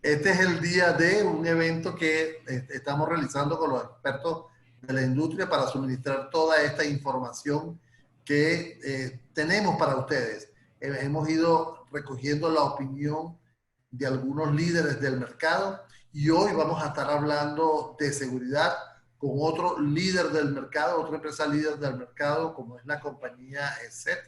Este es el día de un evento que estamos realizando con los expertos de la industria para suministrar toda esta información que tenemos para ustedes. Hemos ido recogiendo la opinión de algunos líderes del mercado y hoy vamos a estar hablando de seguridad con otro líder del mercado, otra empresa líder del mercado, como es la compañía SET,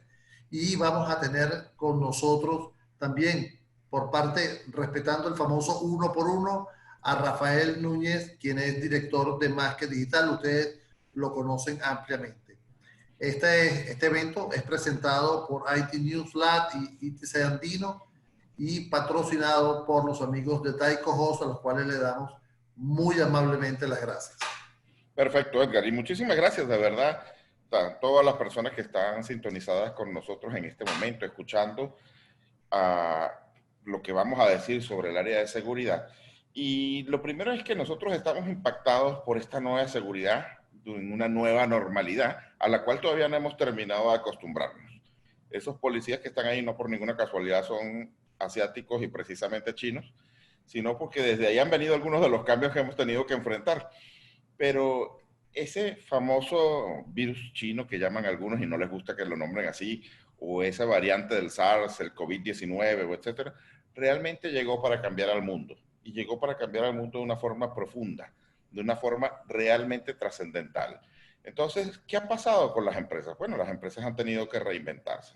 y vamos a tener con nosotros también, por parte, respetando el famoso uno por uno, a Rafael Núñez, quien es director de Más que Digital. Ustedes lo conocen ampliamente. Este evento es presentado por IT News Lab y ITC Andino y patrocinado por los amigos de Taiko Host, a los cuales le damos muy amablemente las gracias. Perfecto, Edgar. Y muchísimas gracias, de verdad, a todas las personas que están sintonizadas con nosotros en este momento, escuchando lo que vamos a decir sobre el área de seguridad. Y lo primero es que nosotros estamos impactados por esta nueva seguridad, en una nueva normalidad, a la cual todavía no hemos terminado de acostumbrarnos. Esos policías que están ahí no por ninguna casualidad son asiáticos y precisamente chinos, sino porque desde ahí han venido algunos de los cambios que hemos tenido que enfrentar. Pero ese famoso virus chino que llaman algunos y no les gusta que lo nombren así, o esa variante del SARS, el COVID-19, o etcétera, realmente llegó para cambiar al mundo. Y llegó para cambiar al mundo de una forma profunda, de una forma realmente trascendental. Entonces, ¿qué ha pasado con las empresas? Bueno, las empresas han tenido que reinventarse.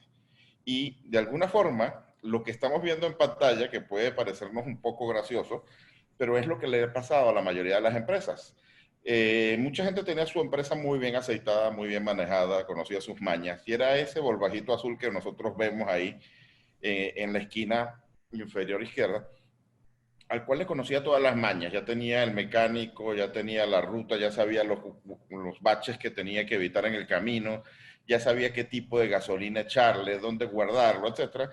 Y de alguna forma, lo que estamos viendo en pantalla, que puede parecernos un poco gracioso, pero es lo que le ha pasado a la mayoría de las empresas. Mucha gente tenía su empresa muy bien aceitada, muy bien manejada, conocía sus mañas, y era ese Volvajito azul que nosotros vemos ahí en la esquina inferior izquierda, al cual le conocía todas las mañas. Ya tenía el mecánico, ya tenía la ruta, ya sabía los baches que tenía que evitar en el camino, ya sabía qué tipo de gasolina echarle, dónde guardarlo, etcétera.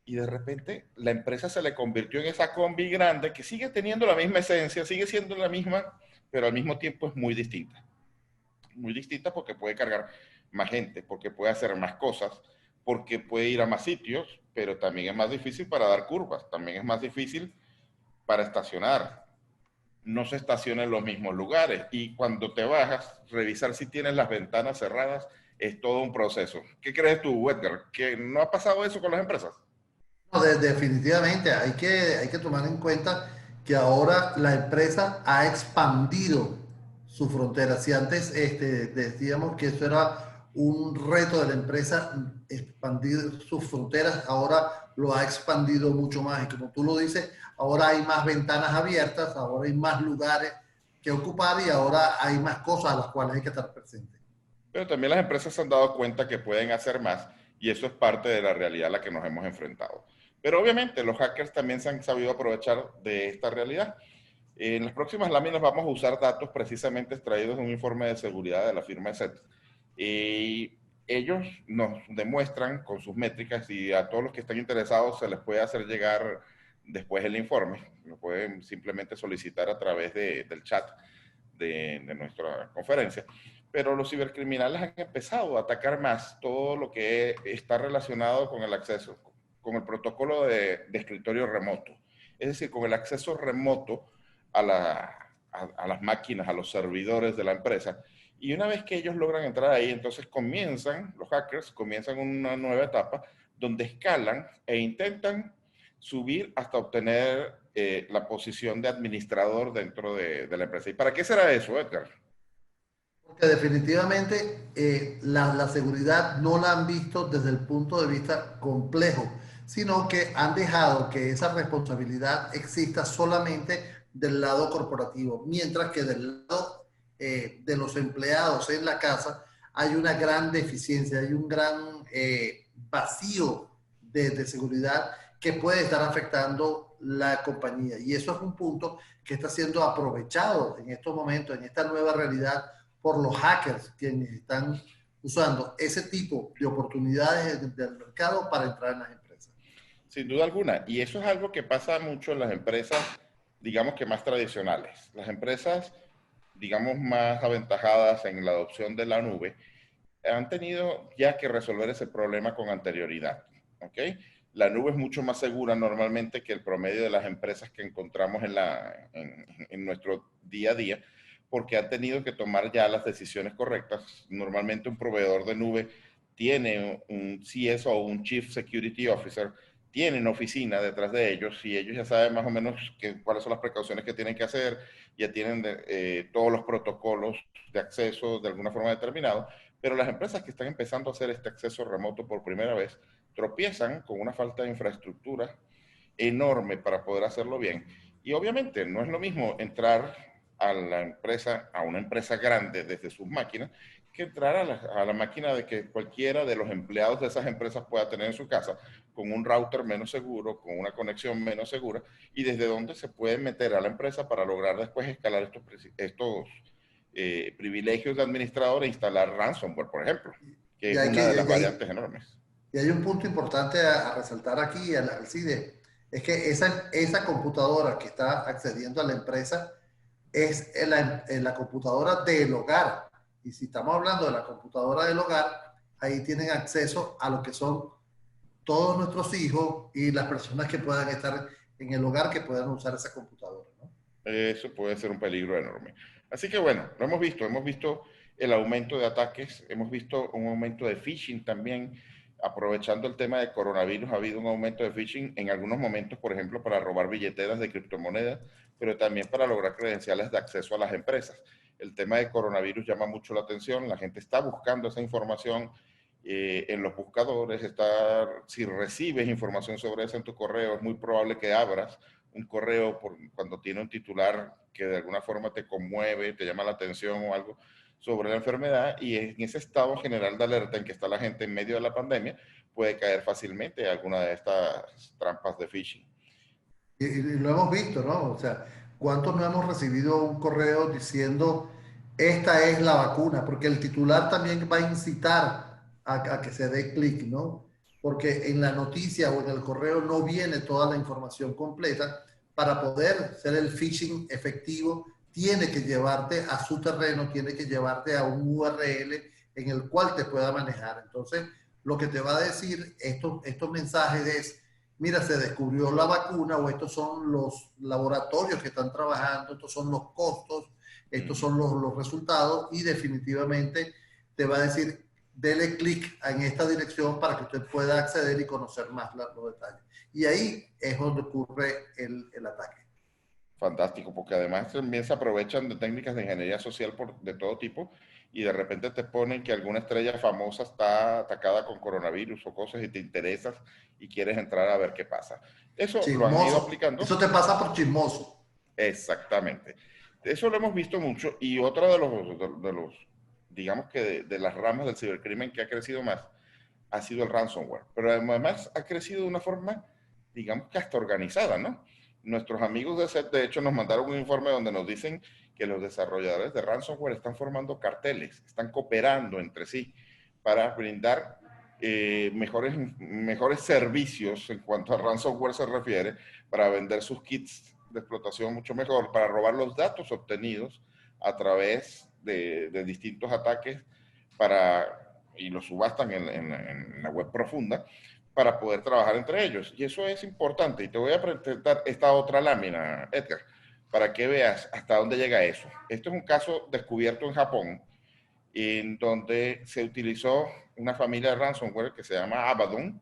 Y de repente la empresa se le convirtió en esa combi grande que sigue teniendo la misma esencia, sigue siendo la misma, pero al mismo tiempo es muy distinta. Muy distinta porque puede cargar más gente, porque puede hacer más cosas, porque puede ir a más sitios, pero también es más difícil para dar curvas, también es más difícil para estacionar. No se estaciona en los mismos lugares y cuando te bajas, revisar si tienes las ventanas cerradas es todo un proceso. ¿Qué crees tú, Edgar? ¿Que no ha pasado eso con las empresas? No, definitivamente hay que tomar en cuenta que ahora la empresa ha expandido su frontera. Si antes decíamos que eso era un reto de la empresa, expandir sus fronteras, ahora lo ha expandido mucho más. Y como tú lo dices, ahora hay más ventanas abiertas, ahora hay más lugares que ocupar y ahora hay más cosas a las cuales hay que estar presentes. Pero también las empresas se han dado cuenta que pueden hacer más y eso es parte de la realidad a la que nos hemos enfrentado. Pero obviamente los hackers también se han sabido aprovechar de esta realidad. En las próximas láminas vamos a usar datos precisamente extraídos de un informe de seguridad de la firma SET. Y ellos nos demuestran con sus métricas y a todos los que están interesados se les puede hacer llegar después el informe. Lo pueden simplemente solicitar a través del chat de nuestra conferencia. Pero los cibercriminales han empezado a atacar más todo lo que está relacionado con el acceso, con el protocolo de escritorio remoto. Es decir, con el acceso remoto a las máquinas, a los servidores de la empresa. Y una vez que ellos logran entrar ahí, entonces los hackers comienzan una nueva etapa donde escalan e intentan subir hasta obtener la posición de administrador dentro de la empresa. ¿Y para qué será eso, Edgar? Porque definitivamente la seguridad no la han visto desde el punto de vista complejo, sino que han dejado que esa responsabilidad exista solamente del lado corporativo, mientras que del lado de los empleados en la casa hay una gran deficiencia, hay un gran vacío de seguridad que puede estar afectando la compañía. Y eso es un punto que está siendo aprovechado en estos momentos, en esta nueva realidad por los hackers quienes están usando ese tipo de oportunidades del mercado para entrar en las empresas. Sin duda alguna. Y eso es algo que pasa mucho en las empresas, digamos que más tradicionales. Las empresas, digamos, más aventajadas en la adopción de la nube, han tenido ya que resolver ese problema con anterioridad. ¿Ok? La nube es mucho más segura normalmente que el promedio de las empresas que encontramos en nuestro día a día, porque han tenido que tomar ya las decisiones correctas. Normalmente un proveedor de nube tiene un CSO o un Chief Security Officer, tienen oficina detrás de ellos y ellos ya saben más o menos cuáles son las precauciones que tienen que hacer, ya tienen todos los protocolos de acceso de alguna forma determinado, pero las empresas que están empezando a hacer este acceso remoto por primera vez tropiezan con una falta de infraestructura enorme para poder hacerlo bien. Y obviamente no es lo mismo entrar a la empresa, a una empresa grande desde sus máquinas, que entrar a la máquina de que cualquiera de los empleados de esas empresas pueda tener en su casa, con un router menos seguro, con una conexión menos segura, y desde donde se puede meter a la empresa para lograr después escalar estos privilegios de administrador e instalar ransomware, por ejemplo, que es una de las variantes enormes. Y hay un punto importante a resaltar aquí, Alcide, es que esa computadora que está accediendo a la empresa es la computadora del hogar. Y si estamos hablando de la computadora del hogar, ahí tienen acceso a lo que son todos nuestros hijos y las personas que puedan estar en el hogar que puedan usar esa computadora, ¿no? Eso puede ser un peligro enorme. Así que bueno, lo hemos visto el aumento de ataques, hemos visto un aumento de phishing también. Aprovechando el tema de coronavirus, ha habido un aumento de phishing en algunos momentos, por ejemplo, para robar billeteras de criptomonedas, pero también para lograr credenciales de acceso a las empresas. El tema de coronavirus llama mucho la atención, la gente está buscando esa información en los buscadores, si recibes información sobre eso en tu correo, es muy probable que abras un correo cuando tiene un titular que de alguna forma te conmueve, te llama la atención o algo sobre la enfermedad, y en ese estado general de alerta en que está la gente en medio de la pandemia, puede caer fácilmente alguna de estas trampas de phishing. Y lo hemos visto, ¿no? O sea, ¿cuántos no hemos recibido un correo diciendo esta es la vacuna? Porque el titular también va a incitar a que se dé clic, ¿no? Porque en la noticia o en el correo no viene toda la información completa. Para poder ser el phishing efectivo, tiene que llevarte a su terreno, tiene que llevarte a un URL en el cual te pueda manejar. Entonces, lo que te va a decir estos mensajes es: mira, se descubrió la vacuna, o estos son los laboratorios que están trabajando, estos son los costos, estos son los resultados, y definitivamente te va a decir, dele clic en esta dirección para que usted pueda acceder y conocer más los detalles. Y ahí es donde ocurre el ataque. Fantástico, porque además también se aprovechan de técnicas de ingeniería social de todo tipo, y de repente te ponen que alguna estrella famosa está atacada con coronavirus o cosas y te interesas y quieres entrar a ver qué pasa. Eso lo han ido Chismoso. aplicando. Eso te pasa por chismoso. Exactamente. Eso lo hemos visto mucho, y otra de los digamos que de las ramas del cibercrimen que ha crecido más ha sido el ransomware, pero además ha crecido de una forma, digamos que hasta organizada, ¿no? Nuestros amigos de SET, de hecho, nos mandaron un informe donde nos dicen que los desarrolladores de ransomware están formando carteles, están cooperando entre sí para brindar mejores servicios en cuanto a ransomware se refiere, para vender sus kits de explotación mucho mejor, para robar los datos obtenidos a través de distintos ataques y los subastan en la web profunda para poder trabajar entre ellos. Y eso es importante. Y te voy a presentar esta otra lámina, Edgar, para que veas hasta dónde llega eso. Este es un caso descubierto en Japón, en donde se utilizó una familia de ransomware que se llama Abaddon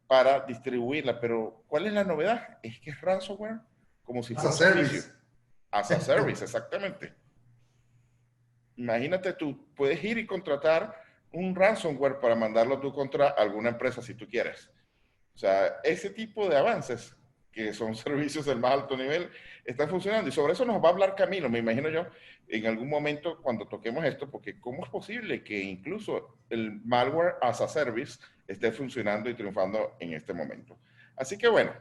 para distribuirla. Pero ¿cuál es la novedad? Es que es ransomware como si fuera un servicio. As a service, exactamente. Imagínate, tú puedes ir y contratar un ransomware para mandarlo tú contra alguna empresa si tú quieres. O sea, ese tipo de avances, que son servicios del más alto nivel, están funcionando. Y sobre eso nos va a hablar Camilo, me imagino yo, en algún momento cuando toquemos esto, porque ¿cómo es posible que incluso el malware as a service esté funcionando y triunfando en este momento? Así que bueno,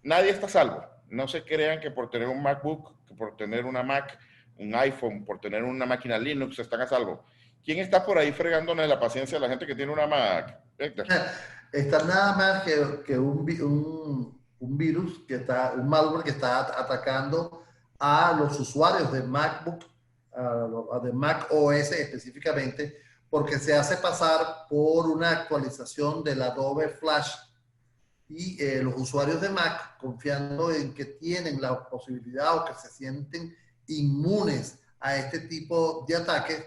nadie está a salvo. No se crean que por tener un MacBook, que por tener una Mac, un iPhone, por tener una máquina Linux están a salvo. ¿Quién está por ahí fregándole la paciencia a la gente que tiene una Mac, Héctor? Está nada más que un virus, un malware que está atacando a los usuarios de MacBook, de Mac OS específicamente, porque se hace pasar por una actualización del Adobe Flash. y los usuarios de Mac, confiando en que tienen la posibilidad o que se sienten inmunes a este tipo de ataques,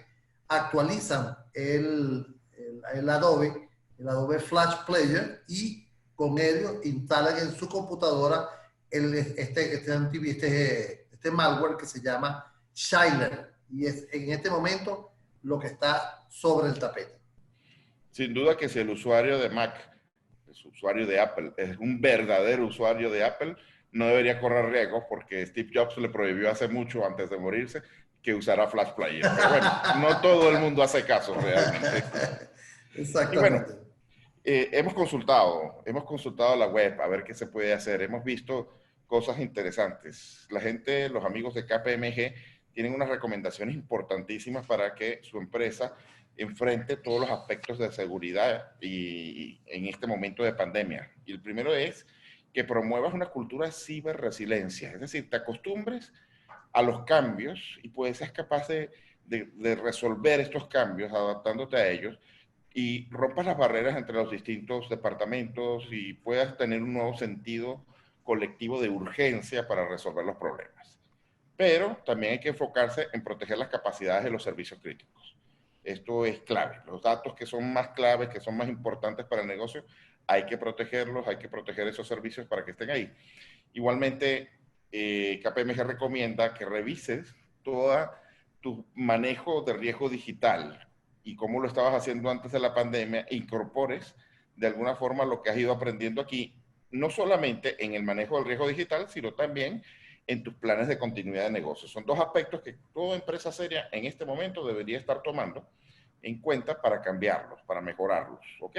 actualizan el Adobe Flash Player, y con ello instalan en su computadora este malware que se llama Shiler, y es en este momento lo que está sobre el tapete. Sin duda que si el usuario de Mac, es usuario de Apple, es un verdadero usuario de Apple, no debería correr riesgos porque Steve Jobs le prohibió hace mucho, antes de morirse, que usara Flash Player. Pero bueno, no todo el mundo hace caso realmente. Y bueno, Exactamente. hemos consultado la web a ver qué se puede hacer. Hemos visto cosas interesantes. La gente, los amigos de KPMG, tienen unas recomendaciones importantísimas para que su empresa enfrente todos los aspectos de seguridad y en este momento de pandemia. Y el primero es que promuevas una cultura de ciberresiliencia, es decir, te acostumbres a los cambios y pues seas capaz de resolver estos cambios adaptándote a ellos y rompas las barreras entre los distintos departamentos y puedas tener un nuevo sentido colectivo de urgencia para resolver los problemas. Pero también hay que enfocarse en proteger las capacidades de los servicios críticos. Esto es clave. Los datos que son más claves, que son más importantes para el negocio, hay que protegerlos, hay que proteger esos servicios para que estén ahí. Igualmente, KPMG recomienda que revises todo tu manejo de riesgo digital y cómo lo estabas haciendo antes de la pandemia, e incorpores de alguna forma lo que has ido aprendiendo aquí, no solamente en el manejo del riesgo digital, sino también en tus planes de continuidad de negocio. Son dos aspectos que toda empresa seria en este momento debería estar tomando en cuenta para cambiarlos, para mejorarlos, ¿ok?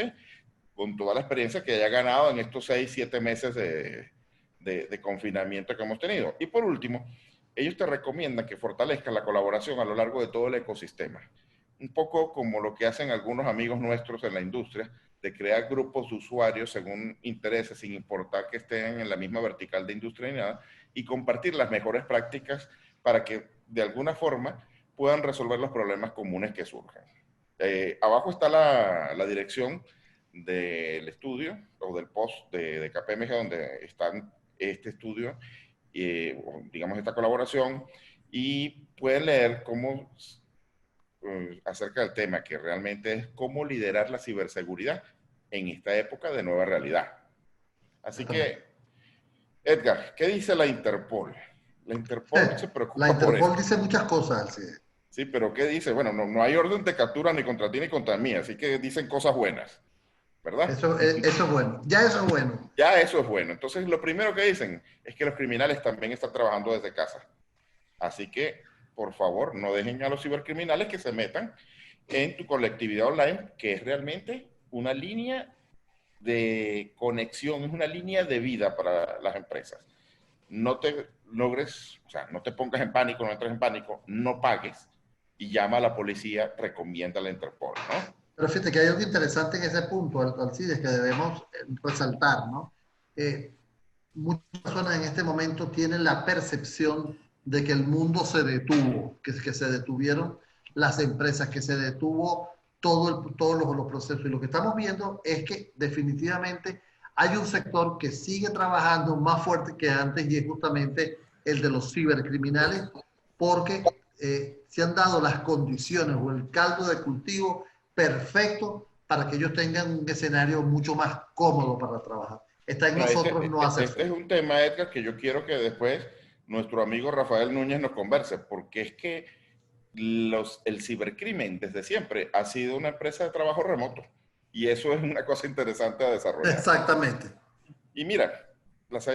Con toda la experiencia que haya ganado en estos 6, 7 meses de confinamiento que hemos tenido. Y por último, ellos te recomiendan que fortalezcas la colaboración a lo largo de todo el ecosistema. Un poco como lo que hacen algunos amigos nuestros en la industria, de crear grupos de usuarios según intereses, sin importar que estén en la misma vertical de industria ni nada, y compartir las mejores prácticas para que de alguna forma puedan resolver los problemas comunes que surjan. Abajo está la dirección del estudio o del post de KPMG donde está este estudio, digamos esta colaboración, y pueden leer cómo acerca del tema que realmente es cómo liderar la ciberseguridad en esta época de nueva realidad. Así que, Edgar, ¿qué dice la Interpol? La Interpol se La preocupa por Interpol esto. dice muchas cosas, sí. Sí, pero ¿qué dice? Bueno, no hay orden de captura ni contra ti ni contra mí, así que dicen cosas buenas, ¿verdad? Eso es bueno. Ya eso es bueno. Ya eso es bueno. Entonces, lo primero que dicen es que los criminales también están trabajando desde casa. Así que, por favor, no dejen a los cibercriminales que se metan en tu colectividad online, que es realmente una línea de conexión, es una línea de vida para las empresas. No te logres, o sea, no te pongas en pánico, no entres en pánico, no pagues y llama a la policía, recomienda a la Interpol, ¿no? Pero fíjate que hay algo interesante en ese punto, Alcides, que debemos resaltar, ¿no? Muchas personas en este momento tienen la percepción de que el mundo se detuvo, que se detuvieron las empresas, que se detuvo todos los procesos. Y lo que estamos viendo es que definitivamente hay un sector que sigue trabajando más fuerte que antes, y es justamente el de los cibercriminales, porque se han dado las condiciones o el caldo de cultivo perfecto para que ellos tengan un escenario mucho más cómodo para trabajar. Está en Bueno, nosotros no este hacerse. es un tema, Edgar, que yo quiero que después nuestro amigo Rafael Núñez nos converse, porque es que el cibercrimen desde siempre ha sido una empresa de trabajo remoto y eso es una cosa interesante a desarrollar. Exactamente. Y mira, las,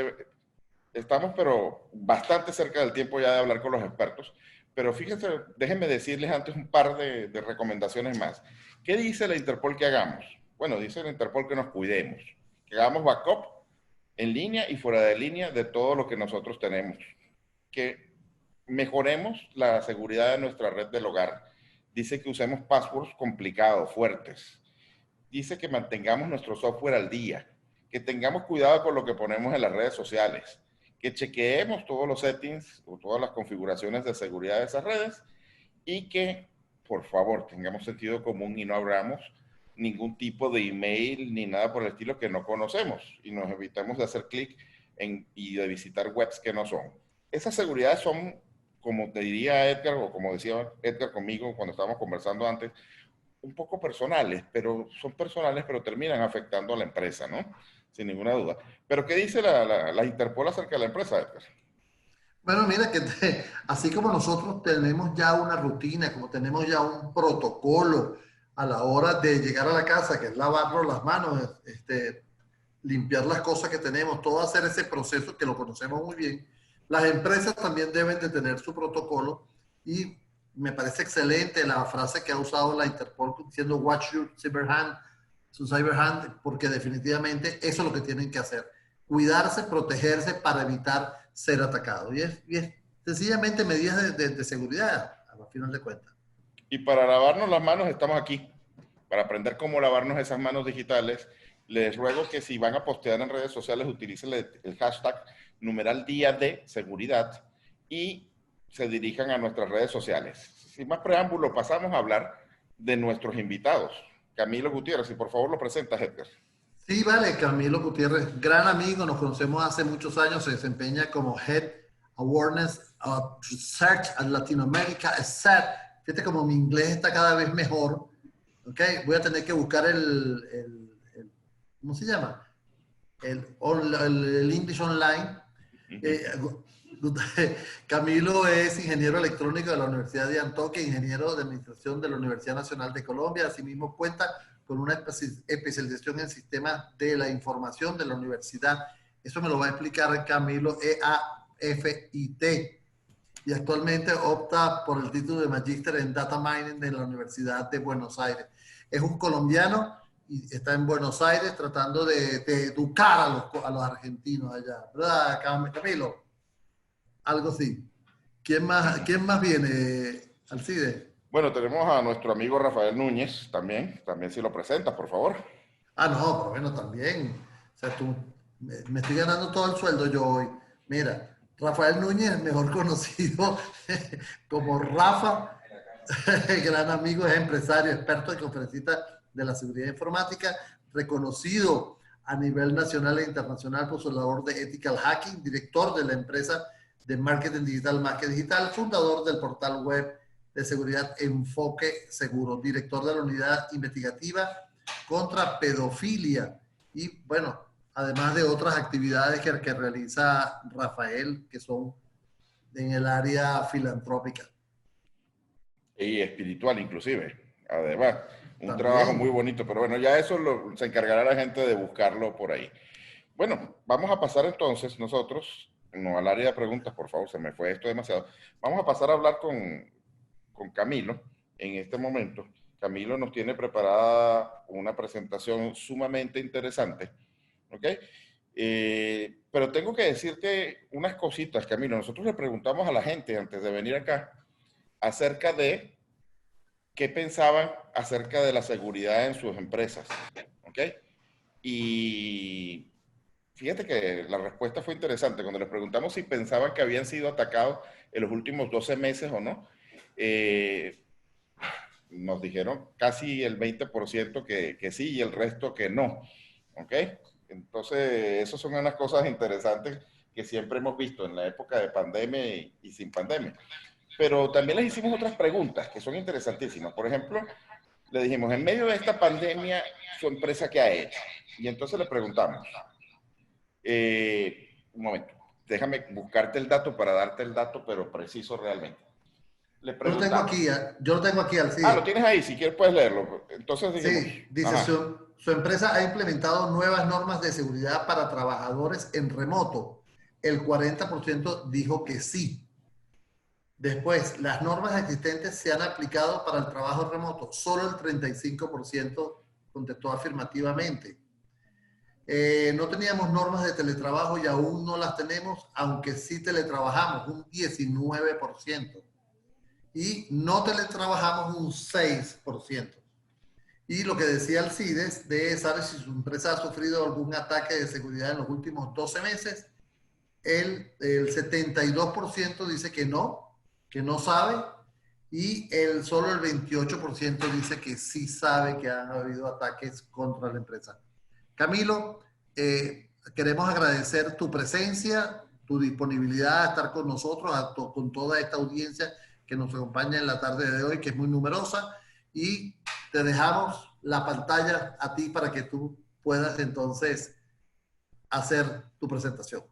estamos pero bastante cerca del tiempo ya de hablar con los expertos, pero fíjense, déjenme decirles antes un par de recomendaciones más. ¿Qué dice la Interpol que hagamos? Bueno, dice la Interpol que nos cuidemos, que hagamos backup en línea y fuera de línea de todo lo que nosotros tenemos, que mejoremos la seguridad de nuestra red del hogar. Dice que usemos passwords complicados, fuertes. Dice que mantengamos nuestro software al día, que tengamos cuidado con lo que ponemos en las redes sociales, que chequeemos todos los settings o todas las configuraciones de seguridad de esas redes y que, por favor, tengamos sentido común y no abramos ningún tipo de email ni nada por el estilo que no conocemos y nos evitamos de hacer clic y de visitar webs que no son. Esas seguridades son, como te diría Edgar, o como decía Edgar conmigo cuando estábamos conversando antes, un poco personales, pero son personales, pero terminan afectando a la empresa, ¿no? Sin ninguna duda. Pero ¿qué dice la Interpol acerca de la empresa, Edgar? Bueno, mira que así como nosotros tenemos ya una rutina, como tenemos ya un protocolo a la hora de llegar a la casa, que es lavarnos las manos, limpiar las cosas que tenemos, todo hacer ese proceso que lo conocemos muy bien, las empresas también deben de tener su protocolo y me parece excelente la frase que ha usado la Interpol diciendo watch your cyber hand, su cyber hand, porque definitivamente eso es lo que tienen que hacer, cuidarse, protegerse para evitar ser atacado. Y es sencillamente medidas de seguridad, a final de cuentas. Y para lavarnos las manos estamos aquí, para aprender cómo lavarnos esas manos digitales. Les ruego que si van a postear en redes sociales utilicen el hashtag numeral día de seguridad y se dirijan a nuestras redes sociales. Sin más preámbulo, pasamos a hablar de nuestros invitados. Camilo Gutiérrez, y por favor lo presentas, Edgar. Sí, vale, Camilo Gutiérrez, gran amigo, nos conocemos hace muchos años, se desempeña como Head Awareness Research en Latinoamérica, SAT. Fíjate como mi inglés está cada vez mejor, ¿ok? Voy a tener que buscar ¿cómo se llama? El English Online. Eh, Camilo es ingeniero electrónico de la Universidad de Antioquia, ingeniero de administración de la Universidad Nacional de Colombia, asimismo cuenta con una especialización en sistemas de la información de la universidad. Eso me lo va a explicar Camilo, EAFIT. Y actualmente opta por el título de Magíster en Data Mining de la Universidad de Buenos Aires. Es un colombiano y está en Buenos Aires tratando de educar a los argentinos allá. ¿Verdad, Camilo? Algo así. ¿Quién más viene, Alcide? Bueno, tenemos a nuestro amigo Rafael Núñez también. También si lo presentas, por favor. Ah, no, pero bueno, también. O sea, me estoy ganando todo el sueldo yo hoy. Mira, Rafael Núñez, mejor conocido como Rafa, gran amigo, es empresario, experto y conferencista de la seguridad informática, reconocido a nivel nacional e internacional por su labor de Ethical Hacking, director de la empresa de marketing digital Más que Digital, fundador del portal web de seguridad Enfoque Seguro, director de la unidad investigativa contra pedofilia y bueno, además de otras actividades que realiza Rafael que son en el área filantrópica. Y espiritual inclusive, además. Un trabajo muy También. bonito, pero bueno, ya eso se encargará la gente de buscarlo por ahí. Bueno, vamos a pasar entonces nosotros, no al área de preguntas, por favor, se me fue esto demasiado. Vamos a pasar a hablar con Camilo en este momento. Camilo nos tiene preparada una presentación sumamente interesante, ¿ok? Pero tengo que decirte unas cositas, Camilo. Nosotros le preguntamos a la gente antes de venir acá acerca de qué pensaban acerca de la seguridad en sus empresas, ¿ok? Y fíjate que la respuesta fue interesante. Cuando les preguntamos si pensaban que habían sido atacados en los últimos 12 meses o no, nos dijeron casi el 20% que sí y el resto que no, ¿ok? Entonces, esas son unas cosas interesantes que siempre hemos visto en la época de pandemia y sin pandemia. Pero también les hicimos otras preguntas que son interesantísimas. Por ejemplo, le dijimos, en medio de esta pandemia, ¿su empresa qué ha hecho? Y entonces le preguntamos, un momento, déjame buscarte el dato para darte el dato, pero preciso realmente. Le preguntamos. Yo lo tengo aquí, Ah, lo Alcide. tienes ahí, si quieres puedes leerlo. Entonces dijimos, Sí, dice, ajá, su empresa ha implementado nuevas normas de seguridad para trabajadores en remoto. El 40% dijo que sí. Después, las normas existentes se han aplicado para el trabajo remoto. Solo el 35% contestó afirmativamente. No teníamos normas de teletrabajo y aún no las tenemos, aunque sí teletrabajamos, un 19%. Y no teletrabajamos un 6%. Y lo que decía Alcides, de saber si su empresa ha sufrido algún ataque de seguridad en los últimos 12 meses, el 72% dice que no sabe, y solo el 28% dice que sí sabe que han habido ataques contra la empresa. Camilo, queremos agradecer tu presencia, tu disponibilidad a estar con nosotros, con toda esta audiencia que nos acompaña en la tarde de hoy, que es muy numerosa, y te dejamos la pantalla a ti para que tú puedas entonces hacer tu presentación.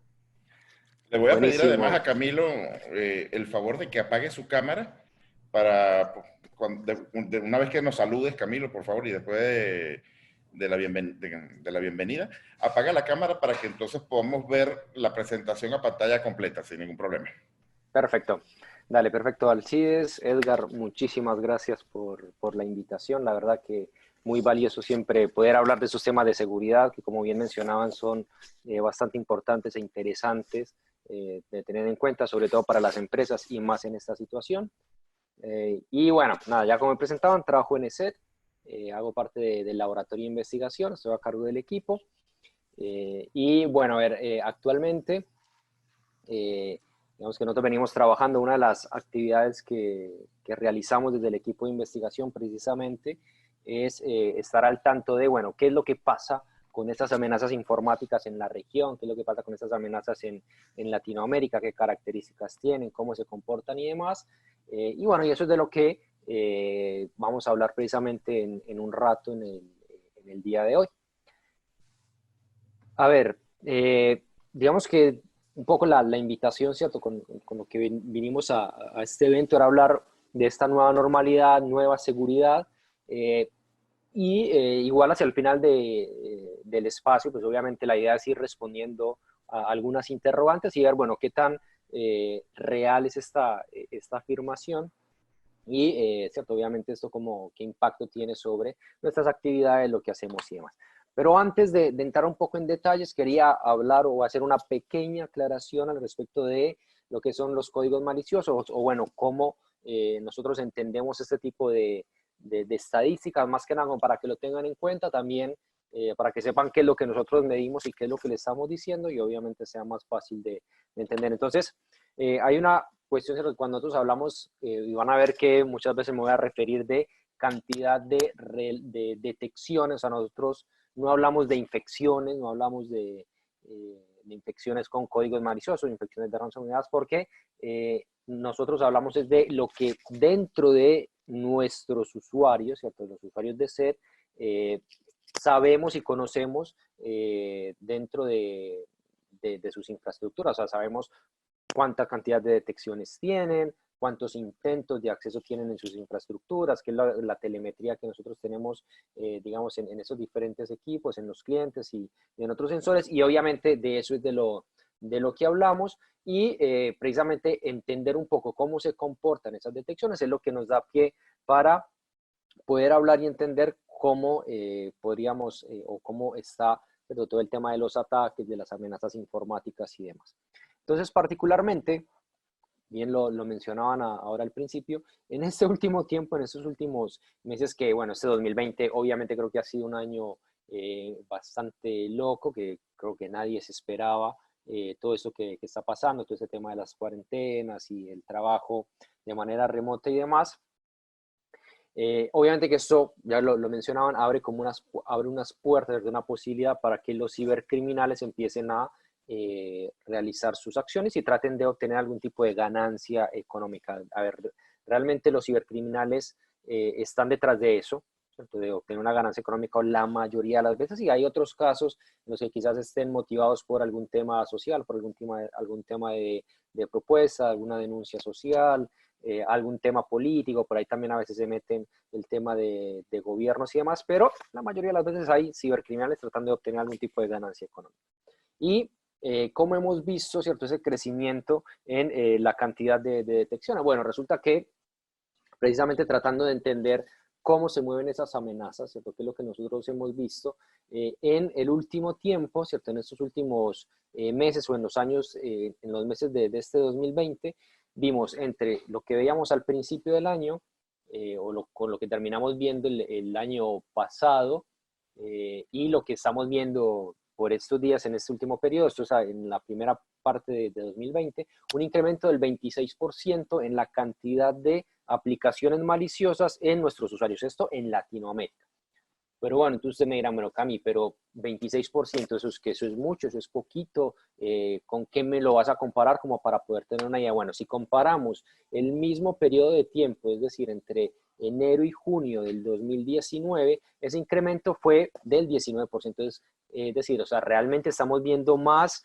Le voy a pedir además Buenísimo. a Camilo el favor de que apague su cámara para, una vez que nos saludes, Camilo, por favor, y después de la bienvenida, apaga la cámara para que entonces podamos ver la presentación a pantalla completa, sin ningún problema. Perfecto. Dale, perfecto, Alcides. Edgar, muchísimas gracias por la invitación. La verdad que muy valioso siempre poder hablar de esos temas de seguridad, que como bien mencionaban son bastante importantes e interesantes de tener en cuenta, sobre todo para las empresas y más en esta situación. Y bueno, nada, ya como me presentaban, trabajo en ESET, hago parte del laboratorio de investigación, estoy a cargo del equipo. Y bueno, a ver, actualmente, digamos que nosotros venimos trabajando, una de las actividades que realizamos desde el equipo de investigación precisamente es estar al tanto de, bueno, qué es lo que pasa con estas amenazas informáticas en la región, qué es lo que pasa con estas amenazas en Latinoamérica, qué características tienen, cómo se comportan y demás. Y bueno, y eso es de lo que vamos a hablar precisamente en un rato en el día de hoy. A ver, digamos que un poco la invitación, ¿cierto? Con lo que vinimos a este evento era hablar de esta nueva normalidad, nueva seguridad, igual hacia el final del espacio, pues obviamente la idea es ir respondiendo a algunas interrogantes y ver, bueno, qué tan real es esta afirmación y, ¿cierto? Obviamente esto como qué impacto tiene sobre nuestras actividades, lo que hacemos y demás. Pero antes de entrar un poco en detalles, quería hablar o hacer una pequeña aclaración al respecto de lo que son los códigos maliciosos o bueno, cómo nosotros entendemos este tipo de estadísticas, más que nada como para que lo tengan en cuenta, también para que sepan qué es lo que nosotros medimos y qué es lo que le estamos diciendo y obviamente sea más fácil de entender. Entonces, hay una cuestión que cuando nosotros hablamos, y van a ver que muchas veces me voy a referir de cantidad de detecciones, o sea, nosotros no hablamos de infecciones, no hablamos de infecciones con códigos maliciosos, infecciones de ransomware, porque nosotros hablamos es de lo que dentro de nuestros usuarios, ¿cierto? Los usuarios de SET, sabemos y conocemos dentro de sus infraestructuras, o sea, sabemos cuánta cantidad de detecciones tienen, cuántos intentos de acceso tienen en sus infraestructuras, qué es la telemetría que nosotros tenemos, digamos, en esos diferentes equipos, en los clientes y en otros sensores, y obviamente de eso es de lo que hablamos, y precisamente entender un poco cómo se comportan esas detecciones es lo que nos da pie para poder hablar y entender cómo podríamos o cómo está todo el tema de los ataques, de las amenazas informáticas y demás. Entonces, particularmente, bien lo mencionaban ahora al principio, en este último tiempo, en estos últimos meses que, bueno, este 2020 obviamente creo que ha sido un año bastante loco, que creo que nadie se esperaba todo esto que está pasando, todo este tema de las cuarentenas y el trabajo de manera remota y demás. Obviamente que esto, ya lo mencionaban, abre unas puertas de una posibilidad para que los cibercriminales empiecen a realizar sus acciones y traten de obtener algún tipo de ganancia económica. A ver, realmente los cibercriminales están detrás de eso, ¿cierto? De obtener una ganancia económica la mayoría de las veces, y hay otros casos en los que quizás estén motivados por algún tema social, por algún tema de propuesta, alguna denuncia social, algún tema político, por ahí también a veces se meten el tema de gobiernos y demás, pero la mayoría de las veces hay cibercriminales tratando de obtener algún tipo de ganancia económica. Y como hemos visto, ¿cierto? Ese crecimiento en la cantidad de detecciones. Bueno, resulta que precisamente tratando de entender cómo se mueven esas amenazas, ¿cierto? Que es lo que nosotros hemos visto en el último tiempo, ¿cierto? En estos últimos meses o en los años, en los meses de este 2020, vimos entre lo que veíamos al principio del año con lo que terminamos viendo el año pasado y lo que estamos viendo por estos días en este último periodo, esto es en la primera parte de 2020, un incremento del 26% en la cantidad de aplicaciones maliciosas en nuestros usuarios. Esto en Latinoamérica. Pero bueno, entonces usted me dirá, bueno, Cami, pero 26%, eso es mucho, eso es poquito, ¿con qué me lo vas a comparar como para poder tener una idea? Bueno, si comparamos el mismo periodo de tiempo, es decir, entre enero y junio del 2019, ese incremento fue del 19%, es decir, o sea, realmente estamos viendo más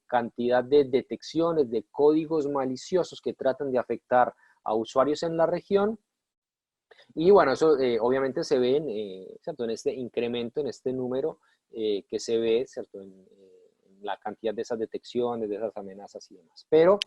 cantidad de detecciones de códigos maliciosos que tratan de afectar a usuarios en la región. Y bueno, eso obviamente se ve ¿cierto? En este incremento, en este número que se ve, ¿cierto? En la cantidad de esas detecciones, de esas amenazas y demás. Pero,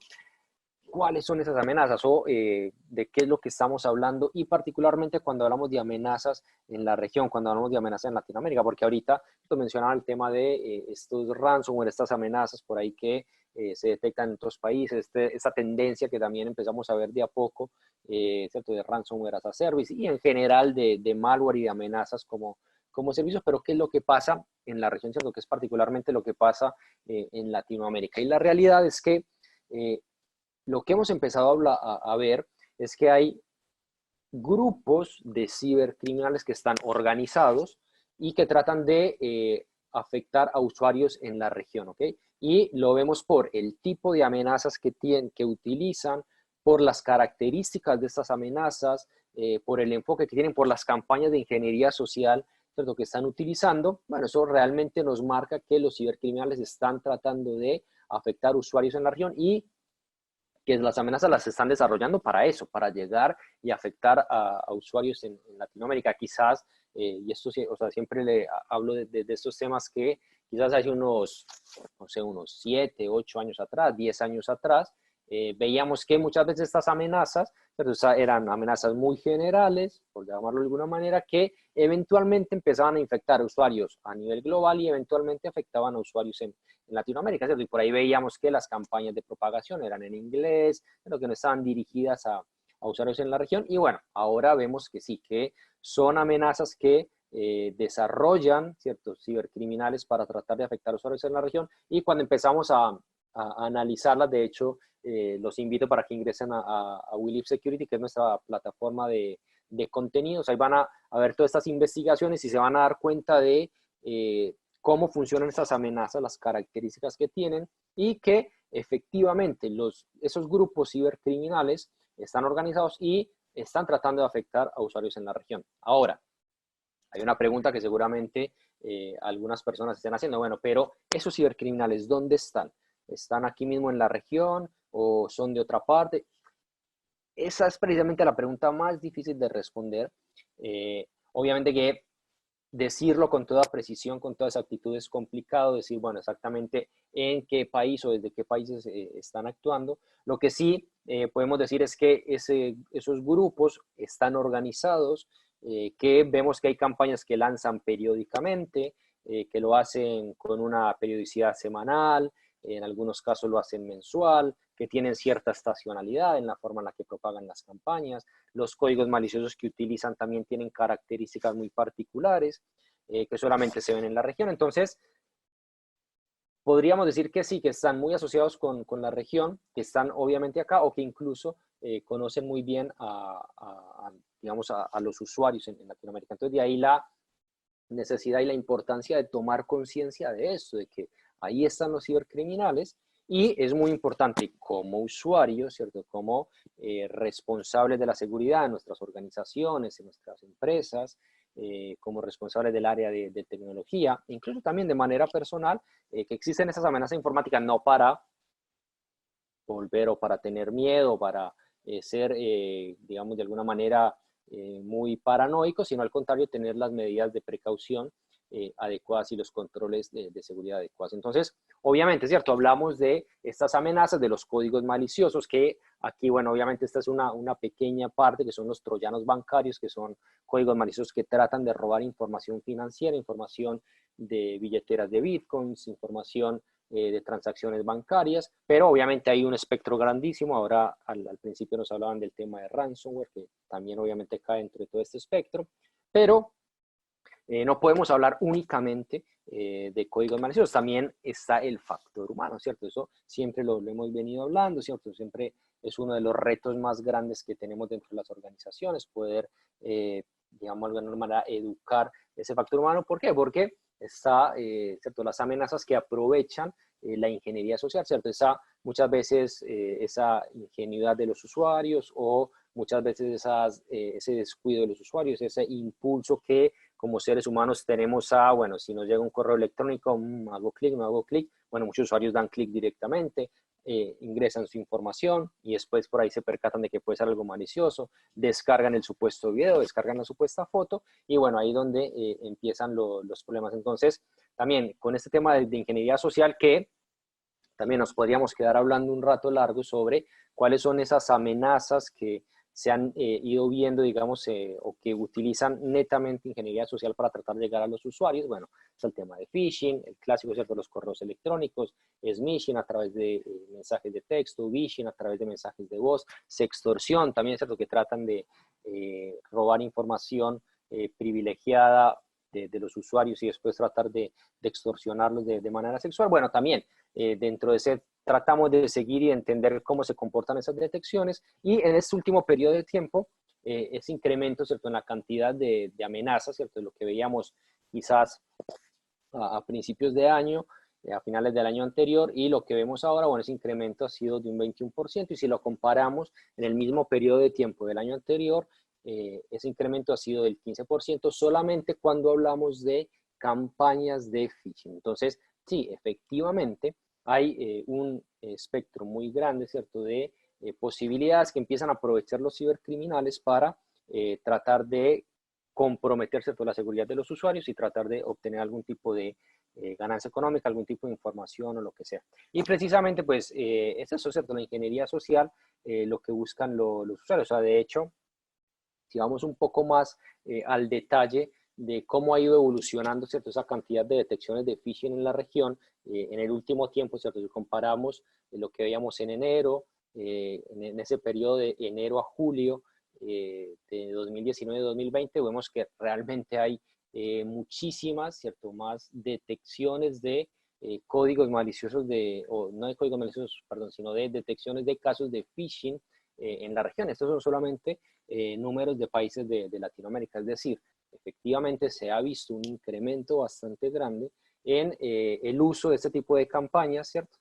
¿cuáles son esas amenazas o de qué es lo que estamos hablando? Y particularmente cuando hablamos de amenazas en la región, cuando hablamos de amenazas en Latinoamérica, porque ahorita tú mencionabas el tema de estos ransomware, estas amenazas por ahí que se detectan en otros países, esta tendencia que también empezamos a ver de a poco, ¿cierto? De ransomware as a service y en general de malware y de amenazas como servicios, pero ¿qué es lo que pasa en la región, ¿cierto? Que es particularmente lo que pasa en Latinoamérica. Y la realidad es que lo que hemos empezado a ver es que hay grupos de cibercriminales que están organizados y que tratan de afectar a usuarios en la región, ¿ok? Y lo vemos por el tipo de amenazas que utilizan, por las características de estas amenazas, por el enfoque que tienen, por las campañas de ingeniería social, ¿cierto? Que están utilizando. Bueno, eso realmente nos marca que los cibercriminales están tratando de afectar usuarios en la región y que las amenazas las están desarrollando para eso, para llegar y afectar a usuarios en Latinoamérica. Quizás, y esto, o sea, siempre le hablo de estos temas que quizás hace unos, no sé, unos 7, 8 años atrás, 10 años atrás, veíamos que muchas veces estas amenazas, pero eran amenazas muy generales, por llamarlo de alguna manera, que eventualmente empezaban a infectar a usuarios a nivel global y eventualmente afectaban a usuarios en Latinoamérica, ¿cierto? Y por ahí veíamos que las campañas de propagación eran en inglés, pero que no estaban dirigidas a usuarios en la región. Y bueno, ahora vemos que sí, que son amenazas que desarrollan ciertos cibercriminales para tratar de afectar a usuarios en la región. Y cuando empezamos a analizarlas, de hecho, los invito para que ingresen a WeLive Security, que es nuestra plataforma de contenidos. Ahí van a ver todas estas investigaciones y se van a dar cuenta de cómo funcionan estas amenazas, las características que tienen y que efectivamente esos grupos cibercriminales están organizados y están tratando de afectar a usuarios en la región. Ahora, hay una pregunta que seguramente algunas personas estén haciendo. Bueno, pero esos cibercriminales, ¿dónde están? ¿Están aquí mismo en la región o son de otra parte? Esa es precisamente la pregunta más difícil de responder. Obviamente que decirlo con toda precisión, con toda exactitud es complicado, decir, bueno, exactamente en qué país o desde qué países están actuando. Lo que sí podemos decir es que esos grupos están organizados, que vemos que hay campañas que lanzan periódicamente, que lo hacen con una periodicidad semanal, en algunos casos lo hacen mensual, que tienen cierta estacionalidad en la forma en la que propagan las campañas. Los códigos maliciosos que utilizan también tienen características muy particulares que solamente se ven en la región. Entonces, podríamos decir que sí, que están muy asociados con la región, que están obviamente acá o que incluso conocen muy bien digamos, a los usuarios en Latinoamérica. Entonces, de ahí la necesidad y la importancia de tomar conciencia de esto, de que ahí están los cibercriminales y es muy importante como usuarios, ¿cierto? Como responsables de la seguridad de nuestras organizaciones, en nuestras empresas, como responsables del área de tecnología, incluso también de manera personal, que existen esas amenazas informáticas no para volver o para tener miedo, para ser, digamos, de alguna manera muy paranoicos, sino al contrario, tener las medidas de precaución adecuadas y los controles de seguridad adecuados. Entonces, obviamente, ¿cierto? Hablamos de estas amenazas, de los códigos maliciosos, que aquí, bueno, obviamente esta es una pequeña parte, que son los troyanos bancarios, que son códigos maliciosos que tratan de robar información financiera, información de billeteras de bitcoins, información de transacciones bancarias, pero obviamente hay un espectro grandísimo. Ahora al principio nos hablaban del tema de ransomware, que también obviamente cae dentro de todo este espectro, pero no podemos hablar únicamente de códigos maliciosos, también está el factor humano, ¿cierto? Eso siempre lo hemos venido hablando, ¿cierto? Siempre es uno de los retos más grandes que tenemos dentro de las organizaciones, poder, digamos, de alguna manera educar ese factor humano. ¿Por qué? Porque está, ¿cierto? Las amenazas que aprovechan la ingeniería social, ¿cierto? Muchas veces esa ingenuidad de los usuarios o muchas veces ese descuido de los usuarios, ese impulso que como seres humanos tenemos bueno, si nos llega un correo electrónico, hago clic, no hago clic, bueno, muchos usuarios dan clic directamente, ingresan su información y después por ahí se percatan de que puede ser algo malicioso, descargan el supuesto video, descargan la supuesta foto y bueno, ahí donde empiezan los problemas. Entonces, también con este tema de ingeniería social que también nos podríamos quedar hablando un rato largo sobre cuáles son esas amenazas que se han ido viendo, digamos, o que utilizan netamente ingeniería social para tratar de llegar a los usuarios. Bueno, es el tema de phishing, el clásico, ¿cierto? Los correos electrónicos, smishing a través de mensajes de texto, vishing a través de mensajes de voz, sextorsión también, ¿cierto? Que tratan de robar información privilegiada de los usuarios y después tratar de extorsionarlos de manera sexual. Bueno, también dentro de ese tratamos de seguir y entender cómo se comportan esas detecciones y en este último periodo de tiempo, ese incremento, ¿cierto? En la cantidad de amenazas, ¿cierto? De lo que veíamos quizás a principios de año, a finales del año anterior, y lo que vemos ahora, bueno, ese incremento ha sido de un 21%, y si lo comparamos en el mismo periodo de tiempo del año anterior, ese incremento ha sido del 15% solamente cuando hablamos de campañas de phishing. Entonces, sí, efectivamente, hay un espectro muy grande, ¿cierto?, de posibilidades que empiezan a aprovechar los cibercriminales para tratar de comprometer, ¿cierto?, la seguridad de los usuarios y tratar de obtener algún tipo de ganancia económica, algún tipo de información o lo que sea. Y precisamente, pues, es eso, ¿cierto?, la ingeniería social, lo que buscan los usuarios. O sea, de hecho, si vamos un poco más al detalle de cómo ha ido evolucionando, ¿cierto?, esa cantidad de detecciones de phishing en la región en el último tiempo, ¿cierto?, si comparamos lo que veíamos en enero, en ese periodo de enero a julio de 2019-2020, vemos que realmente hay muchísimas, ¿cierto?, más detecciones de códigos maliciosos, o no de códigos maliciosos, perdón, sino de detecciones de casos de phishing en la región. Estos son solamente números de países de Latinoamérica, es decir, efectivamente se ha visto un incremento bastante grande en el uso de este tipo de campañas, ¿cierto?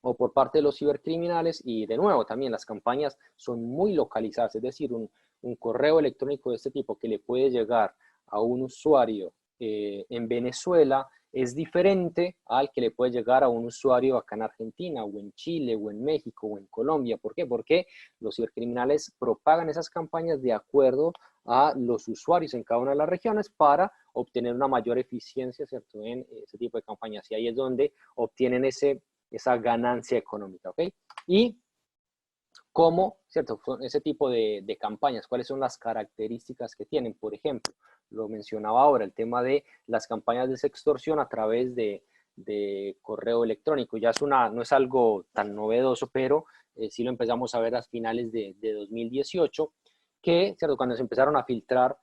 O por parte de los cibercriminales, y de nuevo también las campañas son muy localizadas, es decir, un correo electrónico de este tipo que le puede llegar a un usuario en Venezuela es diferente al que le puede llegar a un usuario acá en Argentina, o en Chile, o en México, o en Colombia. ¿Por qué? Porque los cibercriminales propagan esas campañas de acuerdo a los usuarios en cada una de las regiones para obtener una mayor eficiencia, ¿cierto?, en ese tipo de campañas. Y ahí es donde obtienen esa ganancia económica, ¿ok? Y cómo, ¿cierto?, son ese tipo de campañas, cuáles son las características que tienen. Por ejemplo, lo mencionaba ahora, el tema de las campañas de sextorsión a través de correo electrónico. Ya no es algo tan novedoso, pero sí lo empezamos a ver a finales de 2018, que, ¿cierto?, cuando se empezaron a filtrar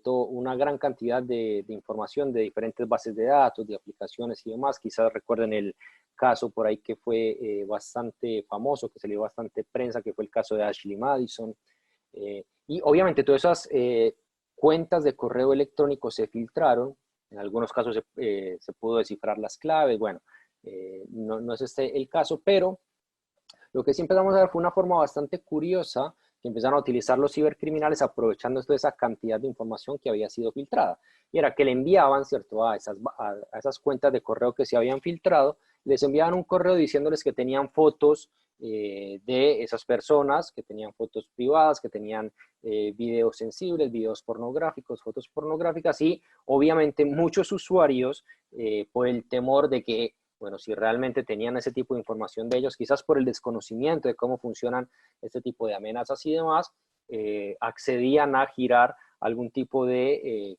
una gran cantidad de información de diferentes bases de datos, de aplicaciones y demás. Quizás recuerden el caso por ahí que fue bastante famoso, que se le dio bastante prensa, que fue el caso de Ashley Madison. Y obviamente todas esas cuentas de correo electrónico se filtraron. En algunos casos se pudo descifrar las claves. Bueno, no es este el caso, pero lo que sí empezamos a ver fue una forma bastante curiosa que empezaron a utilizar los cibercriminales aprovechando toda esa cantidad de información que había sido filtrada. Y era que le enviaban, ¿cierto?, a esas cuentas de correo que se habían filtrado, les enviaban un correo diciéndoles que tenían fotos de esas personas, que tenían fotos privadas, que tenían videos sensibles, videos pornográficos, fotos pornográficas, y obviamente muchos usuarios, por el temor de que, bueno, si realmente tenían ese tipo de información de ellos, quizás por el desconocimiento de cómo funcionan este tipo de amenazas y demás, accedían a girar algún tipo de